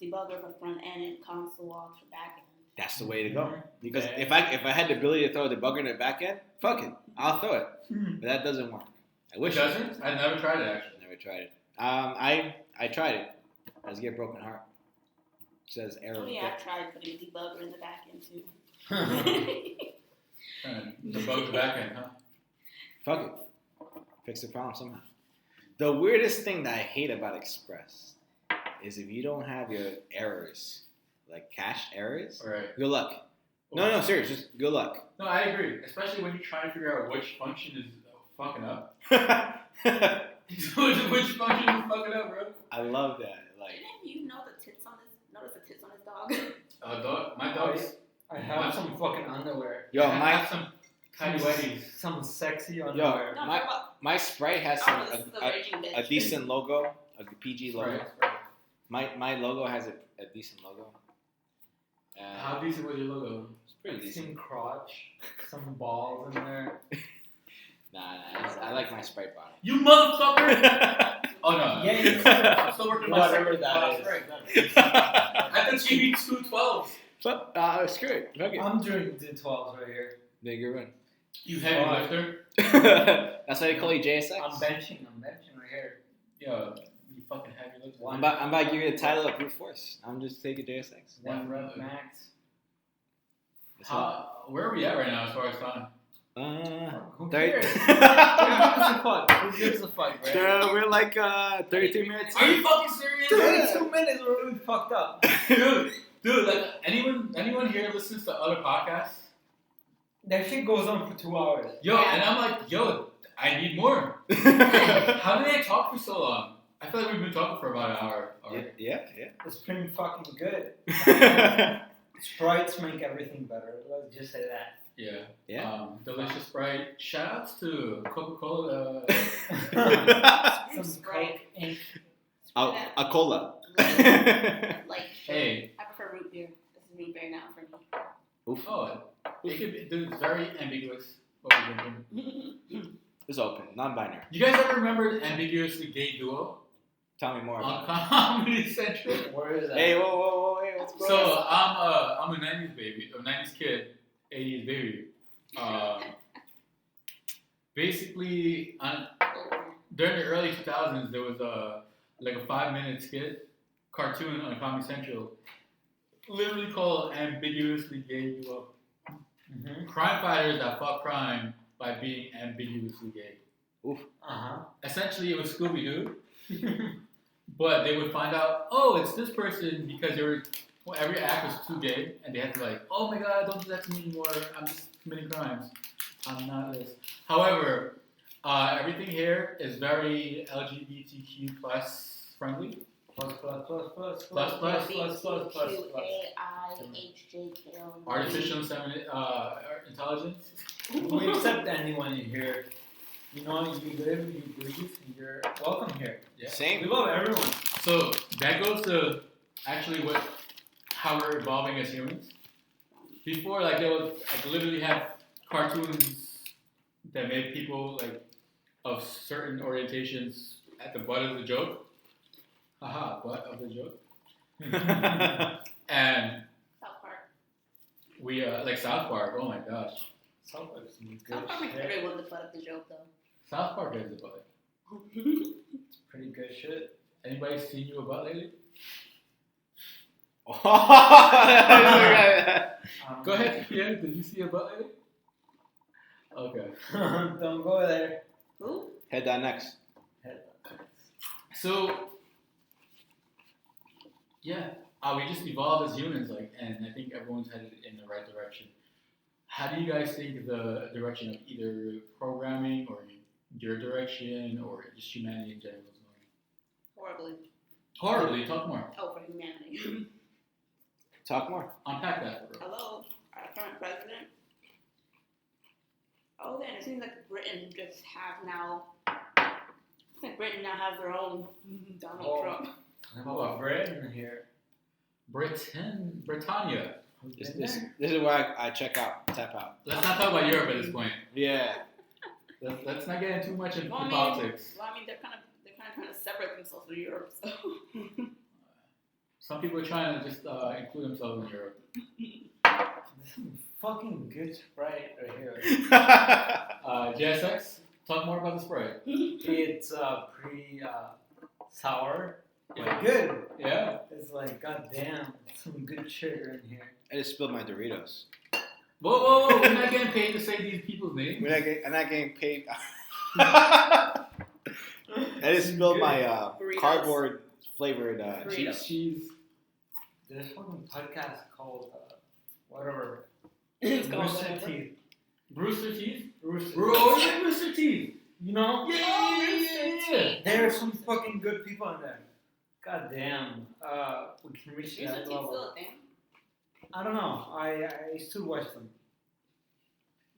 [SPEAKER 4] debugger for front end and console log for back end.
[SPEAKER 1] That's the way to go. Because
[SPEAKER 3] Yeah.
[SPEAKER 1] if I had the ability to throw a debugger in the back end, fuck it, I'll throw it. But that doesn't work. I wish
[SPEAKER 2] It doesn't? I never tried it actually.
[SPEAKER 1] Never tried it. I tried it. I just get a broken heart. It says error.
[SPEAKER 4] Oh yeah, I've tried putting a debugger in the back end too.
[SPEAKER 2] Debug the back end, huh?
[SPEAKER 1] Fuck it. Fix the problem somehow. The weirdest thing that I hate about Express is if you don't have your errors, like cache errors,
[SPEAKER 2] Alright.
[SPEAKER 1] good luck. No, serious, just good luck.
[SPEAKER 2] No, I agree. Especially when you're trying to figure out which function is fucking up. Which function is fucking up, bro?
[SPEAKER 1] I love that. Like,
[SPEAKER 4] Didn't you notice the tits on this dog?
[SPEAKER 2] Dog, my dog's.
[SPEAKER 3] I have some fucking underwear.
[SPEAKER 1] yo,
[SPEAKER 2] I
[SPEAKER 1] my
[SPEAKER 2] have some tiny whities.
[SPEAKER 3] Some sexy underwear.
[SPEAKER 4] No,
[SPEAKER 1] my
[SPEAKER 4] for what?
[SPEAKER 1] my Sprite has
[SPEAKER 4] Oh, this is the
[SPEAKER 1] a
[SPEAKER 4] raging bitch.
[SPEAKER 1] decent logo, a PG logo.
[SPEAKER 2] Right.
[SPEAKER 1] My logo has a decent logo.
[SPEAKER 2] How decent was your logo?
[SPEAKER 1] It's pretty decent.
[SPEAKER 3] Some crotch, some balls in there.
[SPEAKER 2] Oh,
[SPEAKER 1] I like my Sprite bottle.
[SPEAKER 2] You motherfucker! Oh no.
[SPEAKER 3] Yeah,
[SPEAKER 2] I'm still working my
[SPEAKER 3] whatever
[SPEAKER 2] second
[SPEAKER 3] that
[SPEAKER 2] class
[SPEAKER 3] is.
[SPEAKER 2] right. I thought you need 212s.
[SPEAKER 1] But screw it. Fuck it.
[SPEAKER 3] I'm doing the 12s right here.
[SPEAKER 1] Nigga run.
[SPEAKER 2] You heavy lifter.
[SPEAKER 1] That's why they call you JSX.
[SPEAKER 3] I'm benching right here.
[SPEAKER 2] Yo, you fucking heavy lifter.
[SPEAKER 1] I'm about to give you the title of Brute Force. I'm just taking JSX.
[SPEAKER 3] One rep max.
[SPEAKER 2] Where are we at right now as far as time?
[SPEAKER 3] Who
[SPEAKER 1] 30.
[SPEAKER 3] cares? Who gives a fuck, bro?
[SPEAKER 1] We're like 33 minutes.
[SPEAKER 2] Are you fucking serious?
[SPEAKER 3] 2 minutes, we're really fucked up.
[SPEAKER 2] Dude, like anyone here listens to other podcasts?
[SPEAKER 3] That shit goes on for 2 hours.
[SPEAKER 2] Yo, and I'm like, yo, I need more. How did they talk for so long? I feel like we've been talking for about an hour already.
[SPEAKER 1] Yeah.
[SPEAKER 3] It's pretty fucking good. Sprites make everything better. Let's just say that.
[SPEAKER 2] Yeah. Delicious Sprite. Shout outs to Coca-Cola.
[SPEAKER 3] Some
[SPEAKER 4] Sprite.
[SPEAKER 3] Coke Inc.
[SPEAKER 1] A cola.
[SPEAKER 4] Like,
[SPEAKER 2] Hey.
[SPEAKER 4] I prefer root beer. This is root beer now for me.
[SPEAKER 1] Oof.
[SPEAKER 2] Oh, it could be, dude, it's very ambiguous what we're drinking.
[SPEAKER 1] It's open, non-binary.
[SPEAKER 2] You guys ever remember Ambiguously Gay Duo
[SPEAKER 1] Tell me more
[SPEAKER 2] on
[SPEAKER 1] about
[SPEAKER 2] Comedy Central?
[SPEAKER 3] Where is
[SPEAKER 1] it.
[SPEAKER 3] that?
[SPEAKER 1] Hey, whoa, hey, what's going on?
[SPEAKER 2] So I'm a 90s baby, a 90s kid, 80s baby. Basically, during the early 2000s, there was a 5-minute skit cartoon on Comedy Central, literally called Ambiguously Gay Duo.
[SPEAKER 3] Mm-hmm.
[SPEAKER 2] Crime fighters that fought crime by being ambiguously gay.
[SPEAKER 1] Oof.
[SPEAKER 2] Essentially, it was Scooby Doo, but they would find out, oh, it's this person because every act was too gay, and they had to like, oh my god, don't do that to me anymore. I'm just committing crimes. I'm not this. However, everything here is very LGBTQ plus friendly.
[SPEAKER 3] Plus.
[SPEAKER 2] Artificial intelligence.
[SPEAKER 3] We accept anyone in here. You live, you breathe, and you're welcome here.
[SPEAKER 2] Yeah.
[SPEAKER 1] Same.
[SPEAKER 3] We love everyone.
[SPEAKER 2] So that goes to actually how we're evolving as humans. Before, like they would literally have cartoons that made people like of certain orientations at the butt of the joke. Haha, butt of the joke. And
[SPEAKER 4] South Park.
[SPEAKER 2] we like South Park. Oh my gosh,
[SPEAKER 3] South Park is good
[SPEAKER 4] South Park makes
[SPEAKER 3] shit.
[SPEAKER 4] everyone the butt of the joke, though.
[SPEAKER 2] South Park is a butt.
[SPEAKER 3] It's pretty good shit.
[SPEAKER 2] Anybody seen you a butt lately? Go ahead. Yeah, did you see a butt lately? Okay.
[SPEAKER 3] Don't go there.
[SPEAKER 4] Who?
[SPEAKER 1] Head down next.
[SPEAKER 2] So, yeah, we just evolved as humans, like, and I think everyone's headed in the right direction. How do you guys think the direction of either programming or your direction or just humanity in general is going?
[SPEAKER 4] Horribly.
[SPEAKER 2] Horribly. Talk more.
[SPEAKER 4] Oh, for humanity.
[SPEAKER 1] Talk more.
[SPEAKER 2] Unpack that for real.
[SPEAKER 4] Hello, our current president. Oh, then it seems like Britain just have now. I think Britain now has their own Donald Trump.
[SPEAKER 3] How about Britain here?
[SPEAKER 2] Britannia.
[SPEAKER 1] This is where I check out, tap out.
[SPEAKER 2] Let's not talk about Europe at this point.
[SPEAKER 1] Yeah.
[SPEAKER 2] Let's not get into too much into
[SPEAKER 4] Well, I mean,
[SPEAKER 2] politics.
[SPEAKER 4] Well, I mean, they're kind of trying to separate themselves from Europe. So.
[SPEAKER 2] Some people are trying to just include themselves in Europe.
[SPEAKER 3] This is fucking good Sprite right here.
[SPEAKER 2] JSX, talk more about the Sprite.
[SPEAKER 3] It's pretty sour.
[SPEAKER 2] Yeah.
[SPEAKER 3] Good.
[SPEAKER 2] Yeah.
[SPEAKER 3] It's like, goddamn, some good sugar in here.
[SPEAKER 1] I just spilled my Doritos.
[SPEAKER 2] Whoa, we're not getting paid to say these people's names.
[SPEAKER 1] I'm not getting paid. I just spilled my
[SPEAKER 4] Burritos.
[SPEAKER 1] cardboard flavored
[SPEAKER 4] Burritos.
[SPEAKER 2] Cheese.
[SPEAKER 3] There's a fucking podcast called, whatever.
[SPEAKER 4] It's called
[SPEAKER 3] Rooster
[SPEAKER 4] whatever.
[SPEAKER 3] Teeth.
[SPEAKER 2] Brewster Teeth?
[SPEAKER 3] Rooster
[SPEAKER 2] Oh,
[SPEAKER 3] Teeth.
[SPEAKER 2] yeah, Brewster Teeth.
[SPEAKER 3] You know?
[SPEAKER 2] Yeah.
[SPEAKER 3] There are some fucking good people in there. God damn. We can reach
[SPEAKER 4] Rooster
[SPEAKER 3] that
[SPEAKER 4] Teeth's
[SPEAKER 3] level.
[SPEAKER 4] still a thing.
[SPEAKER 3] I don't know. I still watch them.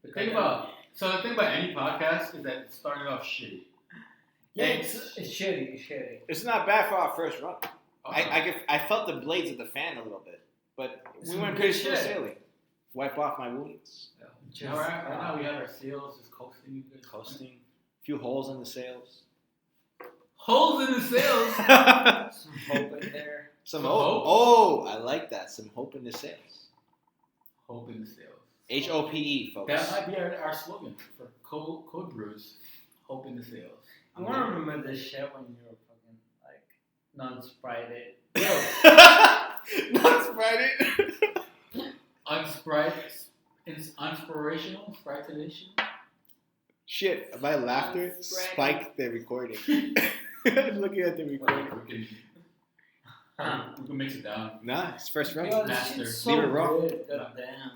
[SPEAKER 2] The thing about any podcast is that it started off shitty.
[SPEAKER 3] Yeah, it's shitty. It's shitty.
[SPEAKER 1] It's not bad for our first run.
[SPEAKER 2] Okay.
[SPEAKER 1] I felt the blades of the fan a little bit, but we
[SPEAKER 3] Some
[SPEAKER 1] went
[SPEAKER 3] good
[SPEAKER 1] pretty smooth
[SPEAKER 3] shit.
[SPEAKER 1] sailing. Wipe off my wounds.
[SPEAKER 2] All right now we have our sails just coasting.
[SPEAKER 1] Coasting. A few holes in the sails.
[SPEAKER 2] Holes in the sails.
[SPEAKER 3] Some hope in there.
[SPEAKER 1] Some
[SPEAKER 2] Some
[SPEAKER 1] hope.
[SPEAKER 2] hope.
[SPEAKER 1] Oh, I like that. Some hope in the sails.
[SPEAKER 2] Hope in the sails.
[SPEAKER 1] HOPE, folks.
[SPEAKER 2] That might be our slogan for Code Brews. Hope in the sails.
[SPEAKER 3] I want to remember this shit when you were fucking, like, non-sprited.
[SPEAKER 1] Not Friday.
[SPEAKER 2] Inspirational, spritination.
[SPEAKER 1] Shit, my laughter
[SPEAKER 4] Spread.
[SPEAKER 1] spiked the recording. Looking at the recording.
[SPEAKER 2] We can mix it down.
[SPEAKER 1] Nah, it's first run.
[SPEAKER 3] Yo, this
[SPEAKER 2] Master.
[SPEAKER 3] shit's so
[SPEAKER 1] Leave it raw.
[SPEAKER 3] good. Goddamn.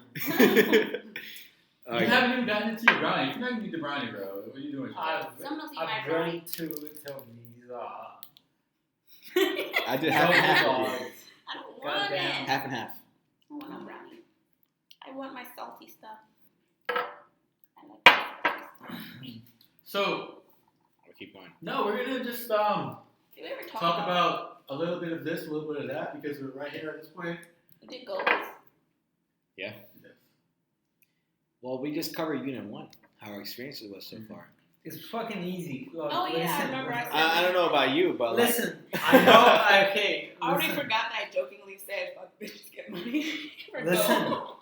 [SPEAKER 1] All
[SPEAKER 2] You
[SPEAKER 1] right.
[SPEAKER 2] haven't even gotten into your brownie. You don't need the brownie, bro. What are you doing?
[SPEAKER 4] Someone else eat my
[SPEAKER 3] I've
[SPEAKER 4] brownie.
[SPEAKER 3] drank to Visa.
[SPEAKER 1] I did half and half.
[SPEAKER 4] I don't want
[SPEAKER 3] Goddamn.
[SPEAKER 4] it.
[SPEAKER 1] Half and half.
[SPEAKER 4] I want a brownie. I want my salty stuff. I like my salty stuff.
[SPEAKER 2] So,
[SPEAKER 1] We'll keep going.
[SPEAKER 2] no, we're gonna just
[SPEAKER 4] Did we ever
[SPEAKER 2] talk about a little bit of this, a little bit of that, because we're right here at this point.
[SPEAKER 4] We did goals.
[SPEAKER 2] Yes.
[SPEAKER 1] Well, we just covered Unit 1, how our experiences was so far.
[SPEAKER 3] It's fucking easy. Look,
[SPEAKER 4] Oh, yeah, I
[SPEAKER 3] listen,
[SPEAKER 4] remember I said
[SPEAKER 1] I don't know about you, but like,
[SPEAKER 3] Listen, I know. Okay,
[SPEAKER 4] I already
[SPEAKER 3] listen.
[SPEAKER 4] forgot that I jokingly said, fuck bitches get money. For
[SPEAKER 3] Listen.
[SPEAKER 4] gold.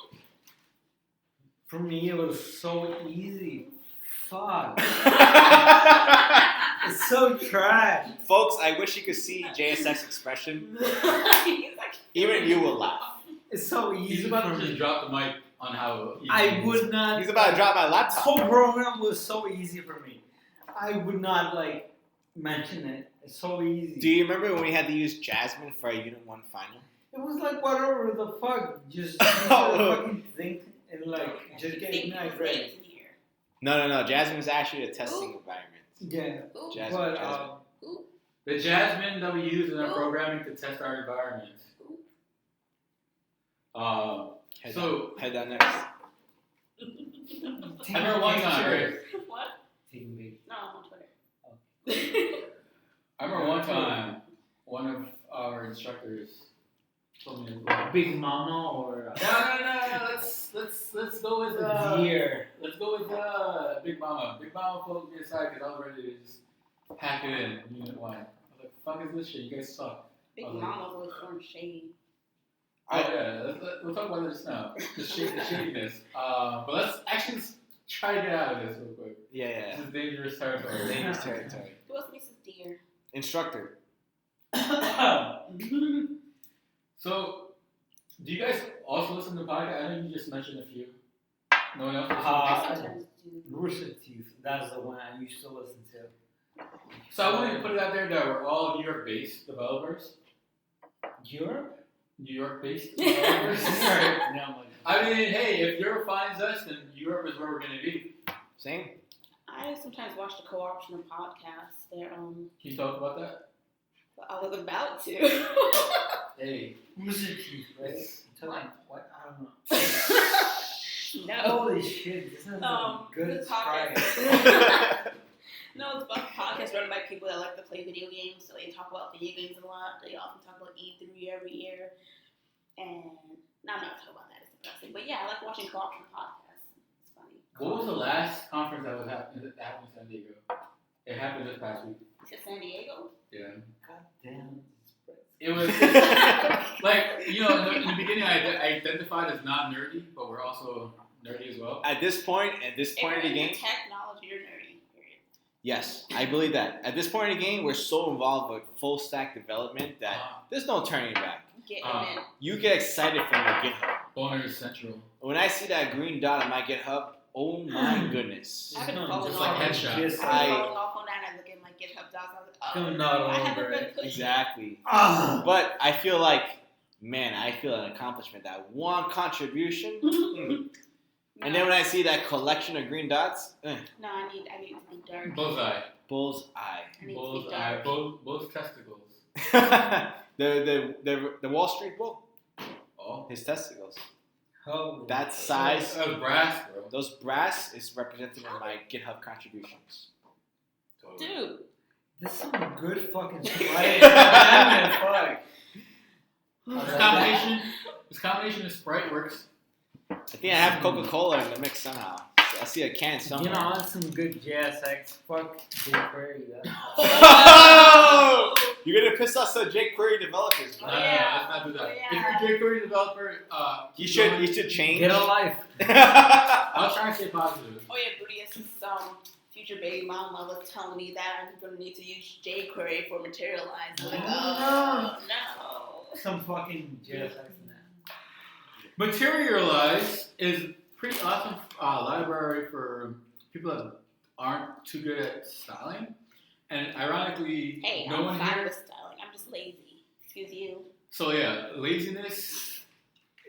[SPEAKER 3] For me, it was so easy. Fuck. It's so trash.
[SPEAKER 1] folks, I wish you could see JSX expression.
[SPEAKER 4] He's like,
[SPEAKER 1] Even you will laugh.
[SPEAKER 3] It's so easy
[SPEAKER 2] He's about
[SPEAKER 3] for
[SPEAKER 2] to just
[SPEAKER 3] me.
[SPEAKER 2] drop the mic on how easy
[SPEAKER 3] I
[SPEAKER 2] it is.
[SPEAKER 3] would not.
[SPEAKER 1] He's about to drop my
[SPEAKER 3] This
[SPEAKER 1] laptop.
[SPEAKER 3] whole program was so easy for me. I would not like mention it. It's so easy.
[SPEAKER 1] Do you remember when we had to use Jasmine for our Unit 1 final?
[SPEAKER 3] It was like whatever the fuck. Just
[SPEAKER 1] Oh.
[SPEAKER 3] fucking think and like just get
[SPEAKER 4] think
[SPEAKER 3] my
[SPEAKER 4] people's
[SPEAKER 3] grade.
[SPEAKER 4] names in here.
[SPEAKER 1] No. Jasmine is actually a testing
[SPEAKER 4] Ooh.
[SPEAKER 1] environment.
[SPEAKER 3] Yeah,
[SPEAKER 4] Ooh,
[SPEAKER 1] Jasmine.
[SPEAKER 3] but
[SPEAKER 4] ooh,
[SPEAKER 2] The Jasmine that we use in our
[SPEAKER 4] Ooh.
[SPEAKER 2] programming to test our environment.
[SPEAKER 1] Head
[SPEAKER 2] So-
[SPEAKER 1] down next.
[SPEAKER 3] take
[SPEAKER 2] I remember one time,
[SPEAKER 3] pictures.
[SPEAKER 2] right?
[SPEAKER 4] what?
[SPEAKER 3] taking pictures?
[SPEAKER 4] No, I'm on Twitter.
[SPEAKER 2] I remember one time, one of our instructors told me,
[SPEAKER 3] Big Mama or
[SPEAKER 2] no. Let's go with
[SPEAKER 3] Deer.
[SPEAKER 2] Let's go with Big Mama. Big Mama pulled me aside because I was ready to just pack it in. Unit 1. I was like, "Fuck is this shit? You guys suck."
[SPEAKER 4] Big Mama's always throwing shade.
[SPEAKER 2] Oh yeah, we'll talk about this now. The shadiness. But let's actually try to get out of this real quick.
[SPEAKER 1] Yeah.
[SPEAKER 2] This is dangerous territory.
[SPEAKER 1] Dangerous territory.
[SPEAKER 4] Who else makes this deer?
[SPEAKER 1] Instructor.
[SPEAKER 2] So, do you guys also listen to podcasts? I know you just mentioned a few. No one else?
[SPEAKER 4] I sometimes do.
[SPEAKER 3] Rooster Teeth. That's the one I used to listen to.
[SPEAKER 2] So I wanted to put it out there that we're all New York-based developers.
[SPEAKER 3] Europe?
[SPEAKER 2] New York-based developers.
[SPEAKER 3] No,
[SPEAKER 2] I mean, hey, if Europe finds us, then Europe is where we're going to be.
[SPEAKER 1] Same.
[SPEAKER 4] I sometimes watch the co-optional podcasts. They're
[SPEAKER 2] Can you talk about that?
[SPEAKER 4] I was about to.
[SPEAKER 2] Hey.
[SPEAKER 3] Rooster Teeth, right? What? I don't know.
[SPEAKER 4] No.
[SPEAKER 3] Holy shit, this is a good
[SPEAKER 4] this
[SPEAKER 3] Sprite.
[SPEAKER 4] podcast. No, it's a podcast run by people that like to play video games, so they talk about video games a lot. They often talk about E3 every year. And no, I'm not talking about that, it's depressing. But yeah, I like watching co-optional podcasts. It's funny.
[SPEAKER 2] What was the last conference that happened in San Diego? It happened this past week.
[SPEAKER 4] To San Diego?
[SPEAKER 2] Yeah.
[SPEAKER 3] God damn.
[SPEAKER 2] It was like, you know, in the beginning I identified as not nerdy, but we're also nerdy as well.
[SPEAKER 1] At this point of the game,
[SPEAKER 4] Technology, you're nerdy. Period.
[SPEAKER 1] yes, I believe that. At this point in the game, we're so involved with full stack development that there's no turning back.
[SPEAKER 4] Get in.
[SPEAKER 1] You get excited from your GitHub.
[SPEAKER 2] Boner is central.
[SPEAKER 1] When I see that green dot on my GitHub, oh my goodness.
[SPEAKER 4] I've been
[SPEAKER 3] No,
[SPEAKER 4] falling
[SPEAKER 2] just
[SPEAKER 4] off.
[SPEAKER 2] like headshot.
[SPEAKER 4] I've been falling off on that, and I look at my GitHub docs. I was like,
[SPEAKER 3] Not
[SPEAKER 4] I haven't
[SPEAKER 3] over
[SPEAKER 4] been
[SPEAKER 3] it.
[SPEAKER 4] pushing.
[SPEAKER 1] Exactly.
[SPEAKER 3] Ah.
[SPEAKER 1] But I feel like, man, I feel an accomplishment. That one contribution. And then when I see that collection of green dots,
[SPEAKER 4] No, I need to be dark.
[SPEAKER 2] Bullseye.
[SPEAKER 1] bullseye.
[SPEAKER 4] I need to be
[SPEAKER 2] Bullseye.
[SPEAKER 4] dark.
[SPEAKER 2] Both testicles.
[SPEAKER 1] the Wall Street bull,
[SPEAKER 2] Oh.
[SPEAKER 1] his testicles.
[SPEAKER 3] Oh,
[SPEAKER 1] That size,
[SPEAKER 2] That was brass, bro.
[SPEAKER 1] those brass is represented in my GitHub contributions.
[SPEAKER 2] Totally.
[SPEAKER 4] Dude.
[SPEAKER 3] this is some good fucking Sprite. Damn it, fuck.
[SPEAKER 2] This combination of Sprite works.
[SPEAKER 1] I think I have Coca-Cola in the mix somehow. I see a can somewhere.
[SPEAKER 3] You know, on some good JSX. Fuck jQuery.
[SPEAKER 1] Oh! You're gonna piss off some jQuery developers,
[SPEAKER 2] No,
[SPEAKER 1] bro.
[SPEAKER 2] let's not do that.
[SPEAKER 4] Oh, yeah.
[SPEAKER 2] If you're a jQuery developer,
[SPEAKER 1] You should change.
[SPEAKER 3] Get a life.
[SPEAKER 2] I was trying to stay positive.
[SPEAKER 4] Oh yeah, Brudius, future baby mama was telling me that I'm gonna need to use jQuery for Materialize. I'm like, oh no.
[SPEAKER 3] Some fucking JSX in that.
[SPEAKER 2] Materialize is pretty awesome library for people that aren't too good at styling. And ironically,
[SPEAKER 4] Hey,
[SPEAKER 2] no
[SPEAKER 4] I'm
[SPEAKER 2] one
[SPEAKER 4] fine
[SPEAKER 2] here.
[SPEAKER 4] with styling. I'm just lazy. Excuse you.
[SPEAKER 2] So yeah, laziness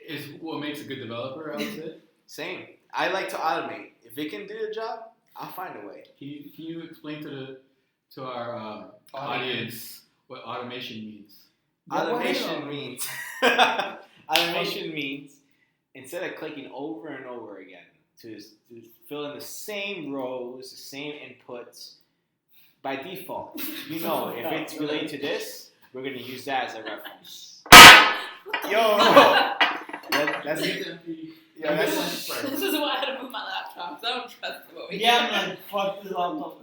[SPEAKER 2] is what makes a good developer, I would say.
[SPEAKER 1] Same. I like to automate. If it can do the job, I'll find a way.
[SPEAKER 2] Can you explain to our audience what automation means?
[SPEAKER 1] Automation means automation means instead of clicking over and over again to fill in the same rows, the same inputs, by default, you know, if it's related to this, we're gonna use that as a reference. Yo, that's
[SPEAKER 4] This is why I had to move my laptop. So I don't trust him over here.
[SPEAKER 3] Yeah, man, fuck this laptop.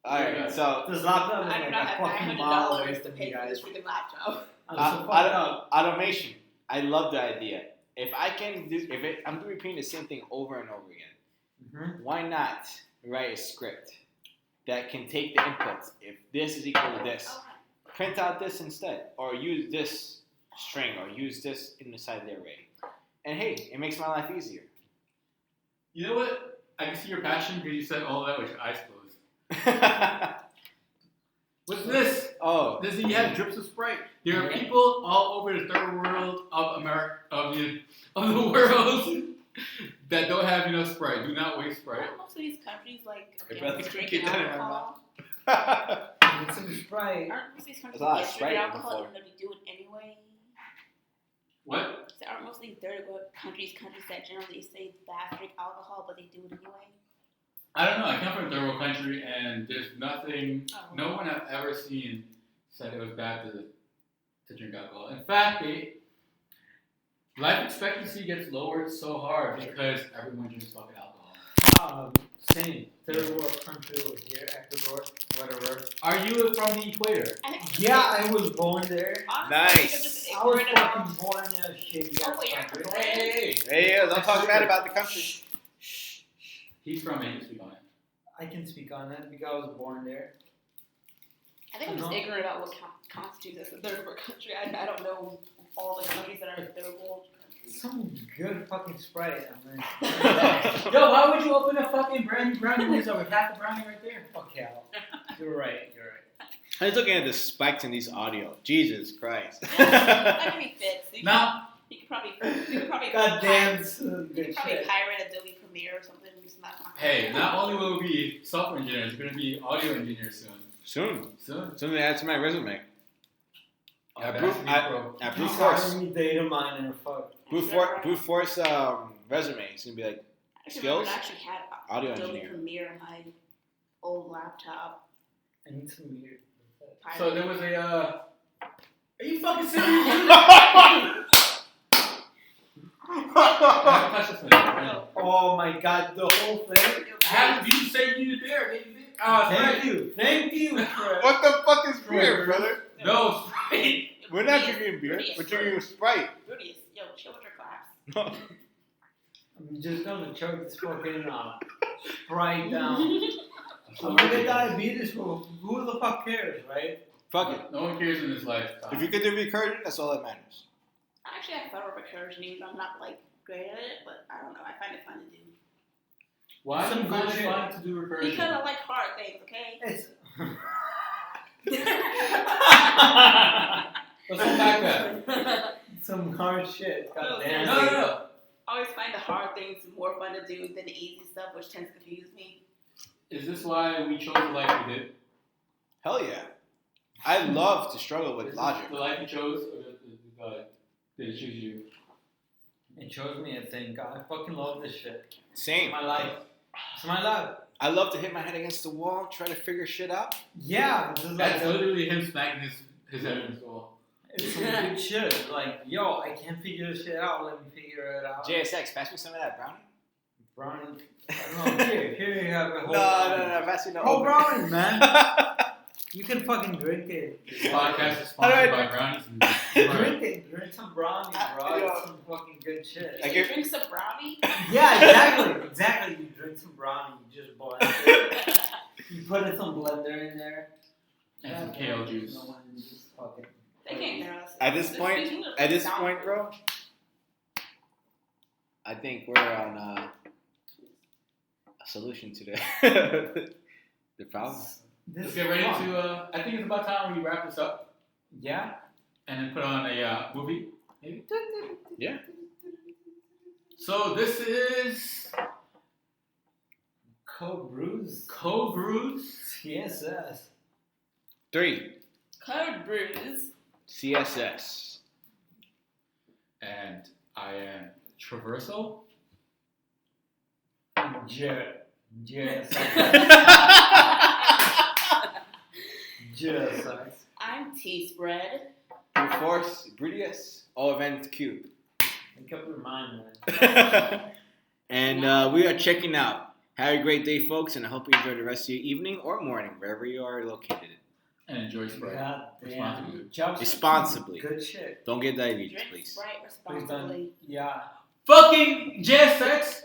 [SPEAKER 1] Alright, so
[SPEAKER 3] This laptop is
[SPEAKER 4] I do
[SPEAKER 3] like
[SPEAKER 4] not
[SPEAKER 3] a
[SPEAKER 4] have
[SPEAKER 3] fucking mile away
[SPEAKER 4] $900 to
[SPEAKER 3] from
[SPEAKER 4] pay
[SPEAKER 3] you
[SPEAKER 4] for
[SPEAKER 3] guys.
[SPEAKER 4] this freaking laptop.
[SPEAKER 3] I'm so fucked up.
[SPEAKER 1] automation. I love the idea. If I can do, I'm repeating the same thing over and over again, why not write a script that can take the inputs? If this is equal to this, print out this instead, or use this string, or use this inside the array. And hey, it makes my life easier.
[SPEAKER 2] You know what? I can see your passion because you said all that with your eyes closed. What's this?
[SPEAKER 1] Oh,
[SPEAKER 2] This you have drips of Sprite. There are people all over the third world of America of the world that don't have enough Sprite. Do not waste Sprite.
[SPEAKER 4] Aren't most of these countries like
[SPEAKER 1] brother,
[SPEAKER 4] against
[SPEAKER 1] keep
[SPEAKER 4] drinking
[SPEAKER 1] that in my
[SPEAKER 4] alcohol?
[SPEAKER 3] Get some Sprite.
[SPEAKER 4] Aren't most of these countries
[SPEAKER 1] There's a lot of
[SPEAKER 4] against
[SPEAKER 1] Sprite
[SPEAKER 4] drinking
[SPEAKER 1] in the
[SPEAKER 4] alcohol
[SPEAKER 1] floor.
[SPEAKER 4] even though they do it anyway?
[SPEAKER 2] What?
[SPEAKER 4] So aren't most of these third world countries that generally say bad drink alcohol, but they do it anyway?
[SPEAKER 2] I don't know. I come from a third world country, and there's nothing. No one I've ever seen said it was bad to drink alcohol. In fact, life expectancy gets lowered so hard because everyone drinks fucking alcohol.
[SPEAKER 3] Same. Third world country over here, Ecuador, whatever.
[SPEAKER 2] Are you from the equator?
[SPEAKER 3] Yeah, I was born there.
[SPEAKER 1] Nice.
[SPEAKER 3] I was fucking born in a shitty
[SPEAKER 4] Oh,
[SPEAKER 3] ass
[SPEAKER 4] wait,
[SPEAKER 3] country.
[SPEAKER 1] Hey, don't talk bad about the country.
[SPEAKER 2] He's from it. You speak on it.
[SPEAKER 3] I can speak on that because I was born there.
[SPEAKER 4] I think I'm just ignorant about what constitutes as a third world country. I don't know all the countries that are third world countries.
[SPEAKER 3] Some good fucking Sprite. I mean.
[SPEAKER 2] Yo, why would you open a fucking brand new brownie when there's over half the brownie right there?
[SPEAKER 3] Okay, you're right.
[SPEAKER 1] I was looking at the spikes in these audio. Jesus Christ.
[SPEAKER 4] That can be fixed.
[SPEAKER 2] Now,
[SPEAKER 4] You could probably
[SPEAKER 3] Goddamn,
[SPEAKER 4] pirate,
[SPEAKER 3] good
[SPEAKER 4] you could probably
[SPEAKER 3] shit.
[SPEAKER 4] pirate Adobe Premiere or something. Just not
[SPEAKER 2] hey, not only will we be software engineers, we're going to be audio engineers soon.
[SPEAKER 1] Soon to add to my resume.
[SPEAKER 2] Oh,
[SPEAKER 1] At
[SPEAKER 2] that's
[SPEAKER 1] Brew Force.
[SPEAKER 3] Data miner, fuck.
[SPEAKER 1] Brew Force resume. It's gonna be like skills.
[SPEAKER 4] I actually had
[SPEAKER 1] Audio
[SPEAKER 4] Adobe
[SPEAKER 1] engineer.
[SPEAKER 4] Premiere on my old laptop.
[SPEAKER 3] I need some weird.
[SPEAKER 2] So there was a. Are you fucking serious?
[SPEAKER 3] Oh my god, the whole thing.
[SPEAKER 2] How did you say you there?
[SPEAKER 3] Thank you, Fred.
[SPEAKER 1] What the fuck is beer, brother?
[SPEAKER 2] No, Sprite.
[SPEAKER 1] We're not drinking beer. We're drinking Sprite.
[SPEAKER 4] Rudius, yo, chill with your class.
[SPEAKER 3] I'm just gonna choke this fucking Sprite down. I'm gonna get diabetes. Who the fuck cares, right?
[SPEAKER 1] Fuck it.
[SPEAKER 2] No one cares in this life.
[SPEAKER 1] If you can do recursion, that's all that matters.
[SPEAKER 4] Actually, I thought of recursion, even though I'm not like great at it, but I don't know. I find it fun to do.
[SPEAKER 2] Why
[SPEAKER 3] Some
[SPEAKER 2] do you find
[SPEAKER 3] good
[SPEAKER 2] it
[SPEAKER 3] shit.
[SPEAKER 2] fun to do recursion?
[SPEAKER 4] Because I like hard things, okay?
[SPEAKER 3] It's.
[SPEAKER 2] Let's unpack that.
[SPEAKER 3] Some hard shit. Goddamn.
[SPEAKER 2] No.
[SPEAKER 4] I always find the hard things more fun to do than the easy stuff, which tends to confuse me.
[SPEAKER 2] Is this why we chose the life we did?
[SPEAKER 1] Hell yeah. I love to struggle with
[SPEAKER 2] Is
[SPEAKER 1] logic.
[SPEAKER 2] this the life you chose, or did it choose you?
[SPEAKER 3] It shows me a thing. God, I fucking love this shit.
[SPEAKER 1] Same.
[SPEAKER 3] It's my life. It's my life.
[SPEAKER 1] I love to hit my head against the wall, try to figure shit out.
[SPEAKER 3] Yeah, just
[SPEAKER 2] That's
[SPEAKER 3] like
[SPEAKER 2] literally him smacking his head in his wall.
[SPEAKER 3] it's some good shit. Like, yo, I can't figure this shit out. Let me figure it out.
[SPEAKER 1] JSX, pass me some of that brownie.
[SPEAKER 3] Brownie. I don't know. Here you have a whole
[SPEAKER 1] No,
[SPEAKER 3] brownie.
[SPEAKER 1] pass me no.
[SPEAKER 3] Whole brownie, man. You can fucking drink it.
[SPEAKER 2] This podcast is sponsored by brownies.
[SPEAKER 3] Drink it. Drink some brownie, bro.
[SPEAKER 1] Yo.
[SPEAKER 3] It's some fucking good shit.
[SPEAKER 1] I
[SPEAKER 4] You drink some brownie?
[SPEAKER 3] Yeah, exactly. You drink some brownie. You just boil it. You put in some blender in there.
[SPEAKER 2] And some kale juice.
[SPEAKER 3] No one just fucking.
[SPEAKER 4] They can't hear us.
[SPEAKER 1] At this point, bro, I think we're on a solution to the problem.
[SPEAKER 2] Let's get ready to. I think it's about time we wrap this up
[SPEAKER 3] Yeah.
[SPEAKER 2] and then put on a movie. Maybe.
[SPEAKER 1] Yeah.
[SPEAKER 2] So this is
[SPEAKER 3] Brews.
[SPEAKER 2] Brews.
[SPEAKER 3] CSS.
[SPEAKER 1] 3.
[SPEAKER 4] Code Brews.
[SPEAKER 1] CSS.
[SPEAKER 2] And I am Treyverse.
[SPEAKER 3] Just
[SPEAKER 4] I'm Tea Spread.
[SPEAKER 1] Brew Force, Brews, O Event Cube.
[SPEAKER 3] Make up your mind, man.
[SPEAKER 1] And we are checking out. Have a great day, folks, and I hope you enjoy the rest of your evening or morning, wherever you are located.
[SPEAKER 2] And enjoy Sprite.
[SPEAKER 3] God
[SPEAKER 2] Responsibly.
[SPEAKER 3] damn.
[SPEAKER 1] Responsibly.
[SPEAKER 3] Good shit.
[SPEAKER 1] Don't get diabetes,
[SPEAKER 4] Drink
[SPEAKER 1] please.
[SPEAKER 4] Sprite
[SPEAKER 3] Please
[SPEAKER 4] responsibly.
[SPEAKER 3] don't. Yeah.
[SPEAKER 2] Fucking JSX.